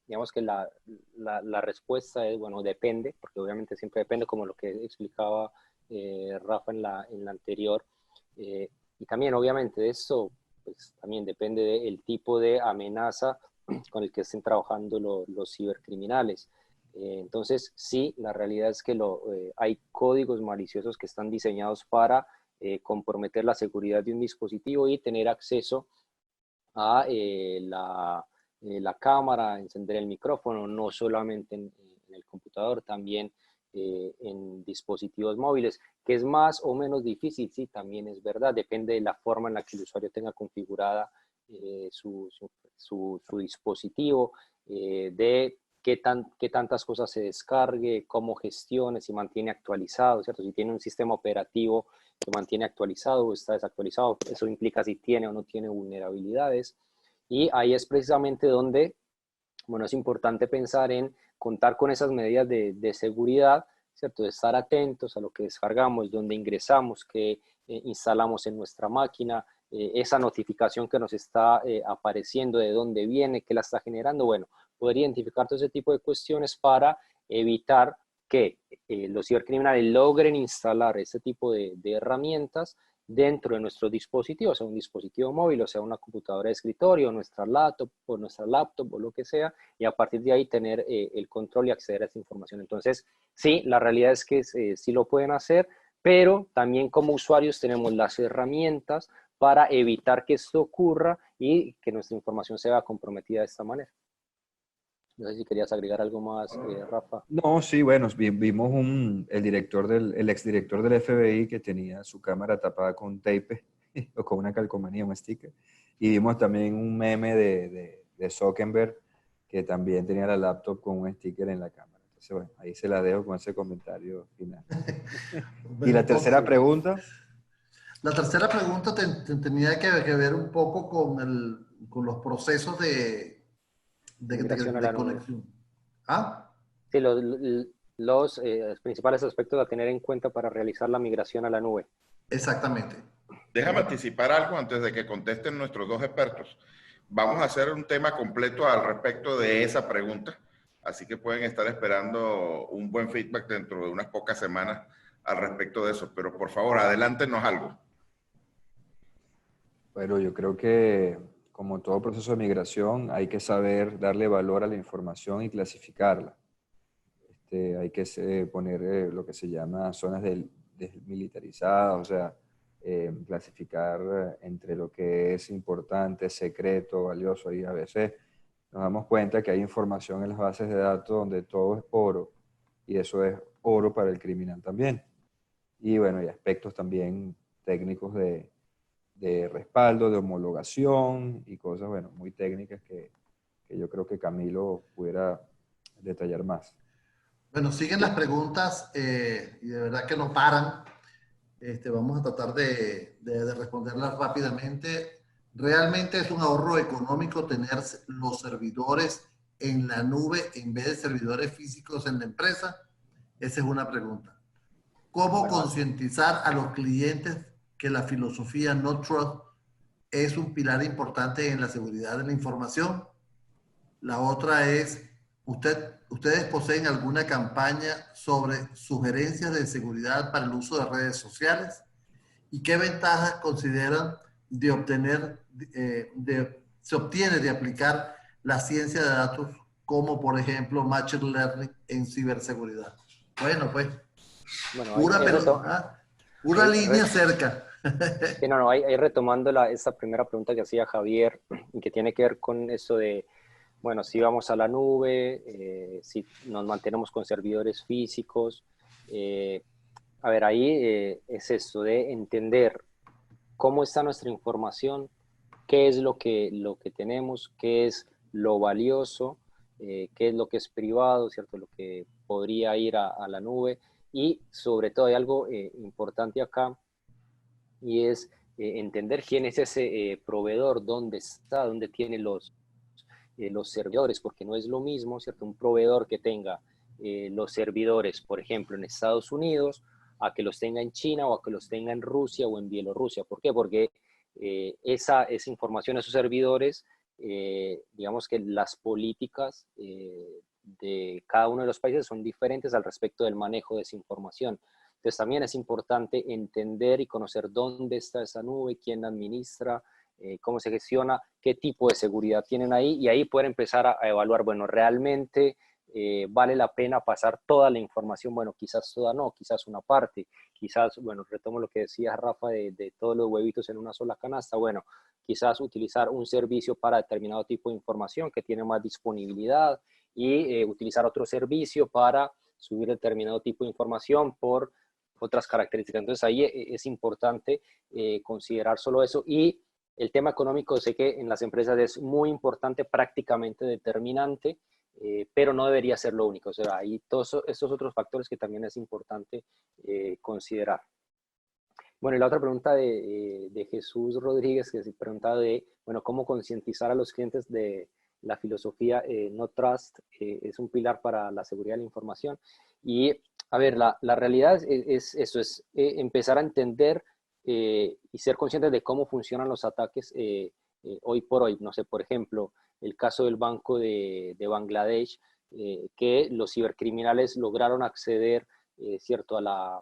digamos que la respuesta es, bueno, depende, porque obviamente siempre depende, como lo que explicaba Rafa en la anterior. Y también, obviamente, de esto pues, también depende del tipo de amenaza con el que estén trabajando los cibercriminales. Entonces, sí, la realidad es que hay códigos maliciosos que están diseñados para comprometer la seguridad de un dispositivo y tener acceso a la cámara, encender el micrófono, no solamente en el computador, también en dispositivos móviles, que es más o menos difícil, sí, también es verdad, depende de la forma en la que el usuario tenga configurada su dispositivo, de qué tantas cosas se descargue, cómo gestione, si mantiene actualizado, ¿cierto? Si tiene un sistema operativo que mantiene actualizado o está desactualizado, eso implica si tiene o no tiene vulnerabilidades. Y ahí es precisamente donde, bueno, es importante pensar en contar con esas medidas de seguridad, ¿cierto? De estar atentos a lo que descargamos, dónde ingresamos, qué instalamos en nuestra máquina, esa notificación que nos está apareciendo, de dónde viene, qué la está generando. Bueno, poder identificar todo ese tipo de cuestiones para evitar que los cibercriminales logren instalar este tipo de herramientas dentro de nuestros dispositivos, sea un dispositivo móvil, o sea una computadora de escritorio, nuestra laptop o lo que sea, y a partir de ahí tener el control y acceder a esta información. Entonces, sí, la realidad es que sí lo pueden hacer, pero también como usuarios tenemos las herramientas para evitar que esto ocurra y que nuestra información se vea comprometida de esta manera. No sé si querías agregar algo más, Rafa. No, sí, bueno, vimos el exdirector del FBI que tenía su cámara tapada con tape o con una calcomanía, un sticker. Y vimos también un meme de Zuckerberg que también tenía la laptop con un sticker en la cámara. Entonces, bueno, ahí se la dejo con ese comentario final. Y la tercera pregunta. La tercera pregunta tenía que ver un poco con los procesos Migración a de la nube. conexión. ¿Ah? Sí, los principales aspectos a tener en cuenta para realizar la migración a la nube. Exactamente. Déjame anticipar algo antes de que contesten nuestros dos expertos. Vamos a hacer un tema completo al respecto de esa pregunta, así que pueden estar esperando un buen feedback dentro de unas pocas semanas al respecto de eso. Pero por favor, adelántenos algo. Bueno, yo creo que como todo proceso de migración hay que saber darle valor a la información y clasificarla. Hay que poner lo que se llama zonas desmilitarizadas, o sea, clasificar entre lo que es importante, secreto, valioso, y a veces nos damos cuenta que hay información en las bases de datos donde todo es oro, y eso es oro para el criminal también. Y bueno, hay aspectos también técnicos de respaldo, de homologación y cosas, bueno, muy técnicas que yo creo que Camilo pudiera detallar más. Bueno, siguen las preguntas y de verdad que no paran. Vamos a tratar de responderlas rápidamente. ¿Realmente es un ahorro económico tener los servidores en la nube en vez de servidores físicos en la empresa? Esa es una pregunta. ¿Cómo Bueno, concientizar a los clientes que la filosofía No Trust es un pilar importante en la seguridad de la información? La otra es, ¿ustedes poseen alguna campaña sobre sugerencias de seguridad para el uso de redes sociales? ¿Y qué ventajas consideran de obtener, se obtiene de aplicar la ciencia de datos como, por ejemplo, Machine Learning en ciberseguridad? Bueno, pues, bueno pura, pura línea cerca. sí, no, ahí retomando esta primera pregunta que hacía Javier, y que tiene que ver con eso de, bueno, si vamos a la nube, si nos mantenemos con servidores físicos. A ver, ahí es esto de entender cómo está nuestra información, qué es lo que tenemos, qué es lo valioso, qué es lo que es privado, ¿cierto? Lo que podría ir a la nube. Y sobre todo hay algo importante acá, y es entender quién es ese proveedor, dónde está, dónde tiene los servidores, porque no es lo mismo, ¿cierto? Un proveedor que tenga los servidores, por ejemplo, en Estados Unidos, a que los tenga en China o a que los tenga en Rusia o en Bielorrusia. ¿Por qué? Porque esa información, esos servidores, digamos que las políticas de cada uno de los países son diferentes al respecto del manejo de esa información. Entonces también es importante entender y conocer dónde está esa nube, quién la administra, cómo se gestiona, qué tipo de seguridad tienen ahí, y ahí poder empezar a evaluar, bueno, realmente vale la pena pasar toda la información, bueno, quizás toda no, quizás una parte, quizás, bueno, retomo lo que decía Rafa de todos los huevitos en una sola canasta, bueno, quizás utilizar un servicio para determinado tipo de información que tiene más disponibilidad y utilizar otro servicio para subir determinado tipo de información por otras características. Entonces ahí es importante considerar solo eso. Y el tema económico sé que en las empresas es muy importante, prácticamente determinante, pero no debería ser lo único. O sea, hay todos estos otros factores que también es importante considerar. Bueno, y la otra pregunta de Jesús Rodríguez, que se preguntaba de, bueno, cómo concientizar a los clientes de la filosofía No Trust es un pilar para la seguridad de la información. Y, a ver, la realidad es eso, es empezar a entender y ser conscientes de cómo funcionan los ataques hoy por hoy. No sé, por ejemplo, el caso del Banco de Bangladesh, que los cibercriminales lograron acceder, ¿cierto?, a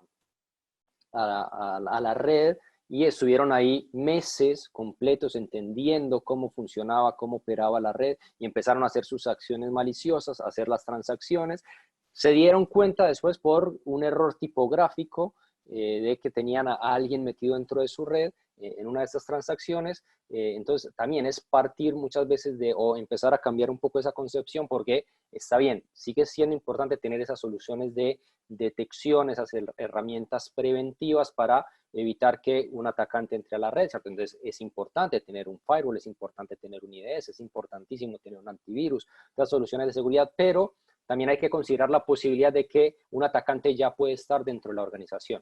la red, y estuvieron ahí meses completos entendiendo cómo funcionaba, cómo operaba la red, y empezaron a hacer sus acciones maliciosas, a hacer las transacciones. Se dieron cuenta después por un error tipográfico de que tenían a alguien metido dentro de su red en una de estas transacciones. Entonces también es partir muchas veces de, o empezar a cambiar un poco esa concepción, porque está bien, sigue siendo importante tener esas soluciones de detección, esas herramientas preventivas para evitar que un atacante entre a la red, ¿cierto? Entonces es importante tener un firewall, es importante tener un IDS, es importantísimo tener un antivirus, las soluciones de seguridad, pero también hay que considerar la posibilidad de que un atacante ya puede estar dentro de la organización.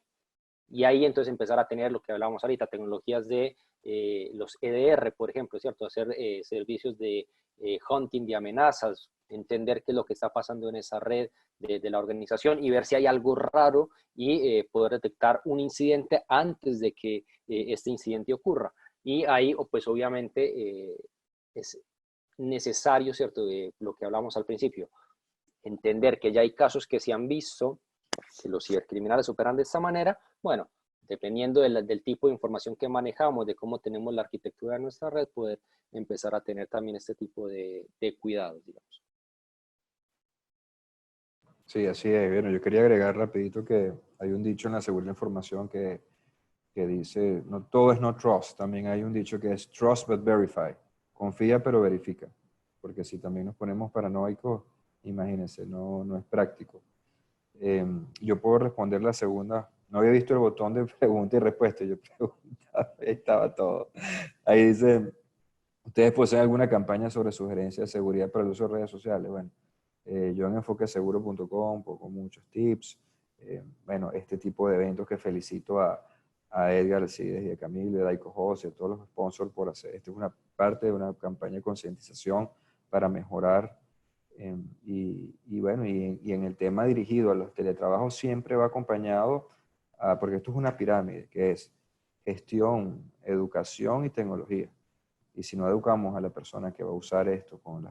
Y ahí entonces empezar a tener lo que hablábamos ahorita, tecnologías de los EDR, por ejemplo, ¿cierto? Hacer servicios de hunting, de amenazas, entender qué es lo que está pasando en esa red de la organización y ver si hay algo raro y poder detectar un incidente antes de que este incidente ocurra. Y ahí, pues obviamente, es necesario, ¿cierto? Lo que hablamos al principio, entender que ya hay casos que se han visto, que los cibercriminales operan de esta manera. Bueno, dependiendo del tipo de información que manejamos, de cómo tenemos la arquitectura de nuestra red, poder empezar a tener también este tipo de cuidados, digamos. Sí, así es. Bueno, yo quería agregar rapidito que hay un dicho en la seguridad de la información que dice, no todo es no trust, también hay un dicho que es trust but verify, confía pero verifica, porque si también nos ponemos paranoicos, imagínense, no es práctico. Yo puedo responder la segunda, no había visto el botón de pregunta y respuesta, yo preguntaba, ahí estaba todo. Ahí dice, ¿ustedes poseen alguna campaña sobre sugerencias de seguridad para el uso de redes sociales? Bueno, yo en enfoqueseguro.com pongo muchos tips, bueno, este tipo de eventos que felicito a Edgar Alcides y a Camilo y a Daiko José, a todos los sponsors por hacer. Esta es una parte de una campaña de concientización para mejorar. Y bueno, y en el tema dirigido a los teletrabajos siempre va acompañado, porque esto es una pirámide, que es gestión, educación y tecnología. Y si no educamos a la persona que va a usar esto con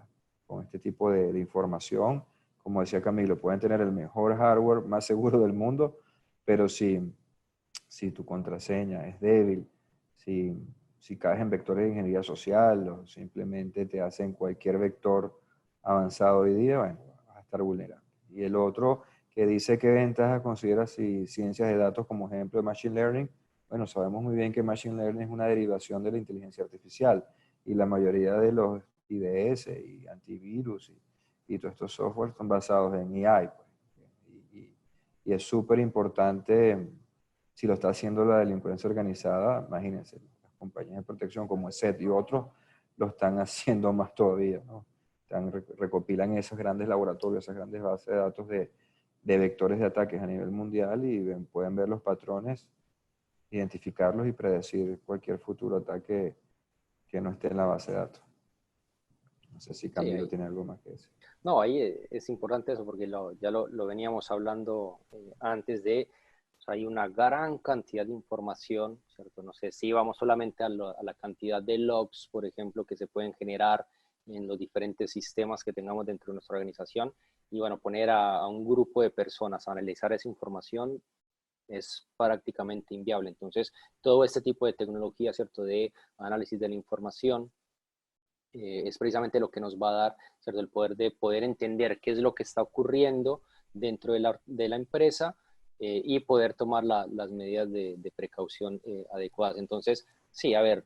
este tipo de información, como decía Camilo, pueden tener el mejor hardware más seguro del mundo, pero si tu contraseña es débil, si caes en vectores de ingeniería social o simplemente te hacen cualquier vector avanzado hoy día, bueno, vas a estar vulnerable. Y el otro que dice qué ventaja considera si ciencias de datos como ejemplo de Machine Learning, bueno, sabemos muy bien que Machine Learning es una derivación de la inteligencia artificial y la mayoría de los IDS y antivirus y todos estos softwares están basados en AI. Pues. Y es súper importante, si lo está haciendo la delincuencia organizada, imagínense, las compañías de protección como ESET y otros lo están haciendo más todavía, ¿no? Recopilan esos grandes laboratorios, esas grandes bases de datos de vectores de ataques a nivel mundial y pueden ver los patrones, identificarlos y predecir cualquier futuro ataque que no esté en la base de datos. No sé si Camilo tiene algo más que decir. No, ahí es importante eso porque ya lo veníamos hablando antes de, o sea, hay una gran cantidad de información, ¿cierto? No sé si vamos solamente a la cantidad de logs, por ejemplo, que se pueden generar en los diferentes sistemas que tengamos dentro de nuestra organización y, bueno, poner a un grupo de personas a analizar esa información es prácticamente inviable. Entonces, todo este tipo de tecnología, ¿cierto?, de análisis de la información, es precisamente lo que nos va a dar, ¿cierto?, el poder de poder entender qué es lo que está ocurriendo dentro de la empresa y poder tomar las medidas de precaución adecuadas. Entonces, sí, a ver,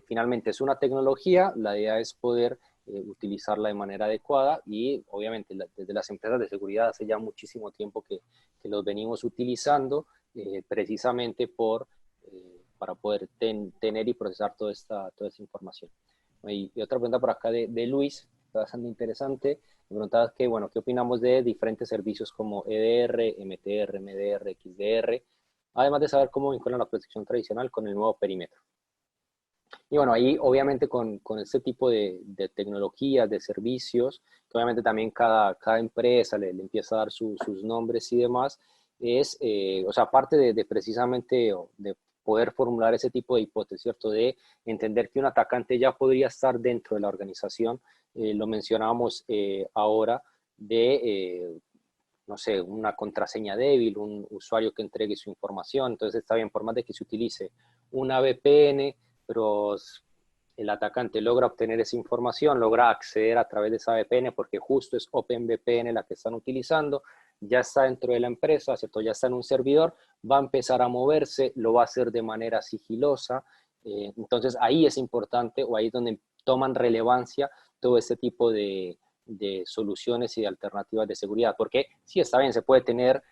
finalmente es una tecnología, la idea es poder utilizarla de manera adecuada y obviamente desde las empresas de seguridad hace ya muchísimo tiempo que los venimos utilizando precisamente para poder tener y procesar toda esta información. Y otra pregunta por acá de Luis, está bastante interesante. Me preguntaba que, bueno, ¿qué opinamos de diferentes servicios como EDR, MTR, MDR, XDR? Además de saber cómo vinculan la protección tradicional con el nuevo perímetro. Y bueno, ahí obviamente con este tipo de tecnologías, de servicios, que obviamente también cada empresa le empieza a dar sus nombres y demás, o sea, aparte de precisamente de poder formular ese tipo de hipótesis, ¿cierto? De entender que un atacante ya podría estar dentro de la organización, lo mencionábamos ahora, no sé, una contraseña débil, un usuario que entregue su información. Entonces está bien, por más de que se utilice una VPN, pero el atacante logra obtener esa información, logra acceder a través de esa VPN, porque justo es OpenVPN la que están utilizando, ya está dentro de la empresa, ¿cierto? Ya está en un servidor, va a empezar a moverse, lo va a hacer de manera sigilosa. Entonces ahí es importante, o ahí es donde toman relevancia todo este tipo de soluciones y de alternativas de seguridad, porque sí, está bien, se puede tener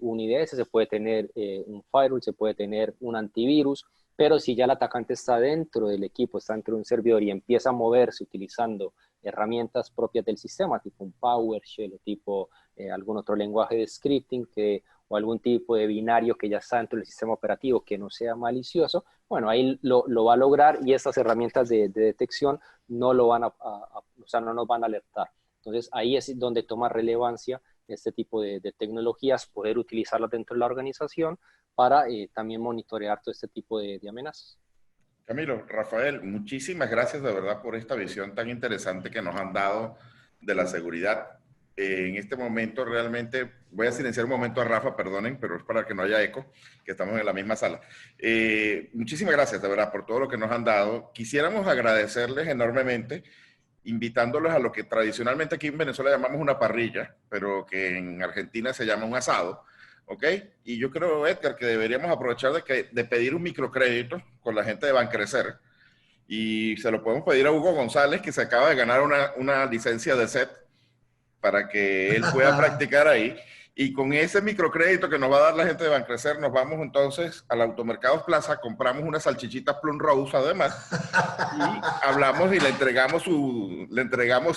un IDS, se puede tener un firewall, se puede tener un antivirus, pero si ya el atacante está dentro del equipo, está dentro de un servidor y empieza a moverse utilizando herramientas propias del sistema, tipo un PowerShell o tipo algún otro lenguaje de scripting o algún tipo de binario que ya está dentro del sistema operativo que no sea malicioso, bueno, ahí lo va a lograr y estas herramientas de detección no lo van o sea, no nos van a alertar. Entonces ahí es donde toma relevancia este tipo de tecnologías, poder utilizarlas dentro de la organización para también monitorear todo este tipo de amenazas. Camilo, Rafael, muchísimas gracias de verdad por esta visión tan interesante que nos han dado de la seguridad. En este momento realmente, voy a silenciar un momento a Rafa, perdonen, pero es para que no haya eco, que estamos en la misma sala. Muchísimas gracias de verdad por todo lo que nos han dado. Quisiéramos agradecerles enormemente, invitándolos a lo que tradicionalmente aquí en Venezuela llamamos una parrilla, pero que en Argentina se llama un asado. ¿Ok? Y yo creo, Edgar, que deberíamos aprovechar de pedir un microcrédito con la gente de Bancrecer y se lo podemos pedir a Hugo González, que se acaba de ganar una licencia de SET para que él pueda practicar ahí. Y con ese microcrédito que nos va a dar la gente de Bancrecer, nos vamos entonces al Automercados Plaza, compramos unas salchichitas Plum Rose además, y hablamos y le entregamos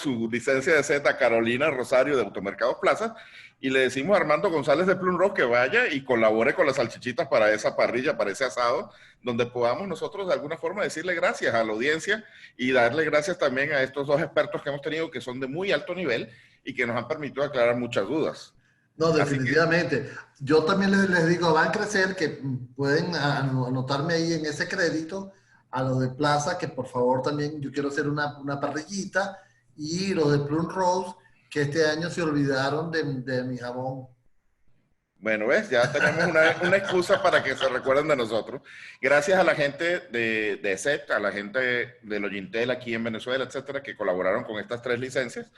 su licencia de SET a Carolina Rosario de Automercados Plaza, y le decimos a Armando González de Plum Rock que vaya y colabore con las salchichitas para esa parrilla, para ese asado, donde podamos nosotros de alguna forma decirle gracias a la audiencia y darle gracias también a estos dos expertos que hemos tenido que son de muy alto nivel y que nos han permitido aclarar muchas dudas. No, definitivamente. Yo también les digo, van a crecer que pueden anotarme ahí en ese crédito a los de Plaza, que por favor también yo quiero hacer una parrillita, y los de Plum Rose, que este año se olvidaron de mi jabón. Bueno, ¿ves? Ya tenemos una excusa para que se recuerden de nosotros. Gracias a la gente de SET, a la gente de Logintel aquí en Venezuela, etcétera, que colaboraron con estas 3 licencias.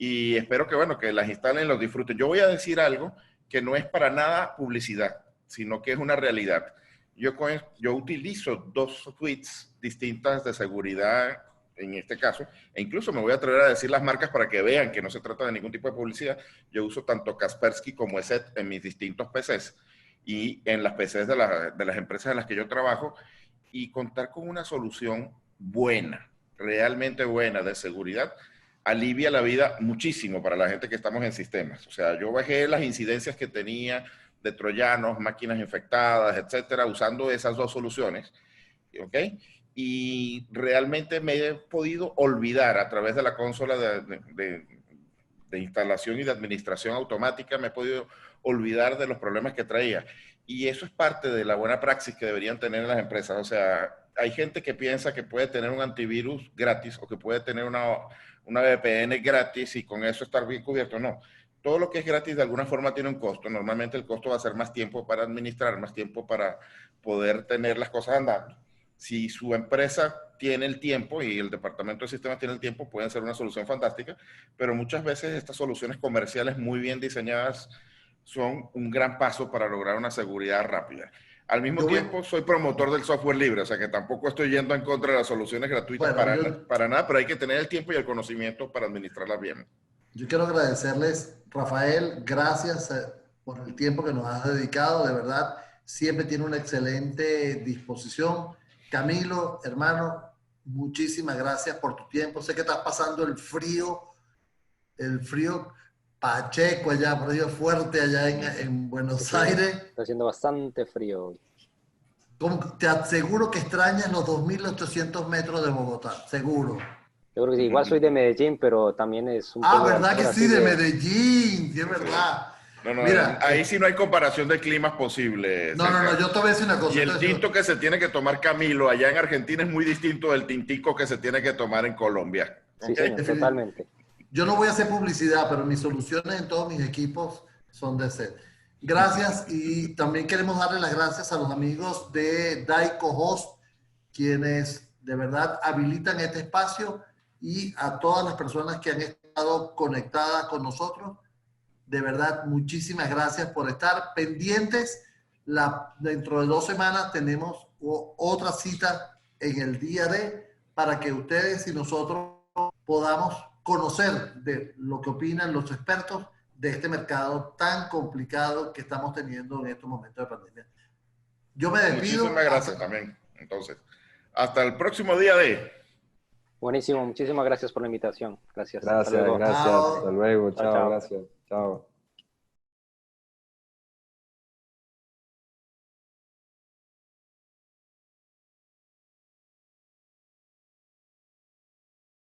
Y espero que, bueno, que las instalen y los disfruten. Yo voy a decir algo que no es para nada publicidad, sino que es una realidad. Yo utilizo 2 suites distintas de seguridad en este caso, e incluso me voy a atrever a decir las marcas para que vean que no se trata de ningún tipo de publicidad. Yo uso tanto Kaspersky como ESET en mis distintos PCs y en las PCs de las empresas en las que yo trabajo, y contar con una solución buena, realmente buena de seguridad, alivia la vida muchísimo para la gente que estamos en sistemas. O sea, yo bajé las incidencias que tenía de troyanos, máquinas infectadas, etcétera, usando esas 2 soluciones, ¿ok? Y realmente me he podido olvidar a través de la consola de instalación y de administración automática, me he podido olvidar de los problemas que traía. Y eso es parte de la buena praxis que deberían tener las empresas. O sea, hay gente que piensa que puede tener un antivirus gratis o que puede tener una VPN gratis y con eso estar bien cubierto. No, todo lo que es gratis de alguna forma tiene un costo. Normalmente el costo va a ser más tiempo para administrar, más tiempo para poder tener las cosas andando. Si su empresa tiene el tiempo y el departamento de sistemas tiene el tiempo, pueden ser una solución fantástica, pero muchas veces estas soluciones comerciales muy bien diseñadas son un gran paso para lograr una seguridad rápida. Al mismo tiempo, soy promotor del software libre, o sea que tampoco estoy yendo en contra de las soluciones gratuitas para nada, pero hay que tener el tiempo y el conocimiento para administrarlas bien. Yo quiero agradecerles, Rafael, gracias por el tiempo que nos has dedicado, de verdad, siempre tiene una excelente disposición. Camilo, hermano, muchísimas gracias por tu tiempo. Sé que estás pasando el frío Pacheco allá, frío fuerte allá en Buenos Aires. Está haciendo bastante frío hoy. Te aseguro que extrañas los 2.800 metros de Bogotá, seguro. Yo creo que sí, igual soy de Medellín, pero también es un poco... ¿Verdad que sí? De Medellín, sí, es verdad. No, Mira, ahí sí no hay comparación de climas posible. No, yo te voy a decir una cosa. Y el tinto que se tiene que tomar Camilo allá en Argentina es muy distinto del tintico que se tiene que tomar en Colombia. Sí, señor, totalmente. Yo no voy a hacer publicidad, pero mis soluciones en todos mis equipos son de set. Gracias, y también queremos darle las gracias a los amigos de Daico Host, quienes de verdad habilitan este espacio, y a todas las personas que han estado conectadas con nosotros. De verdad, muchísimas gracias por estar pendientes. Dentro de 2 semanas tenemos otra cita en el día para que ustedes y nosotros podamos conocer de lo que opinan los expertos de este mercado tan complicado que estamos teniendo en estos momentos de pandemia. Yo me despido. Muchísimas gracias también. Entonces, hasta el próximo día de... Buenísimo, muchísimas gracias por la invitación. Gracias. Gracias, gracias. Hasta luego. Chao, chao. gracias. Chao.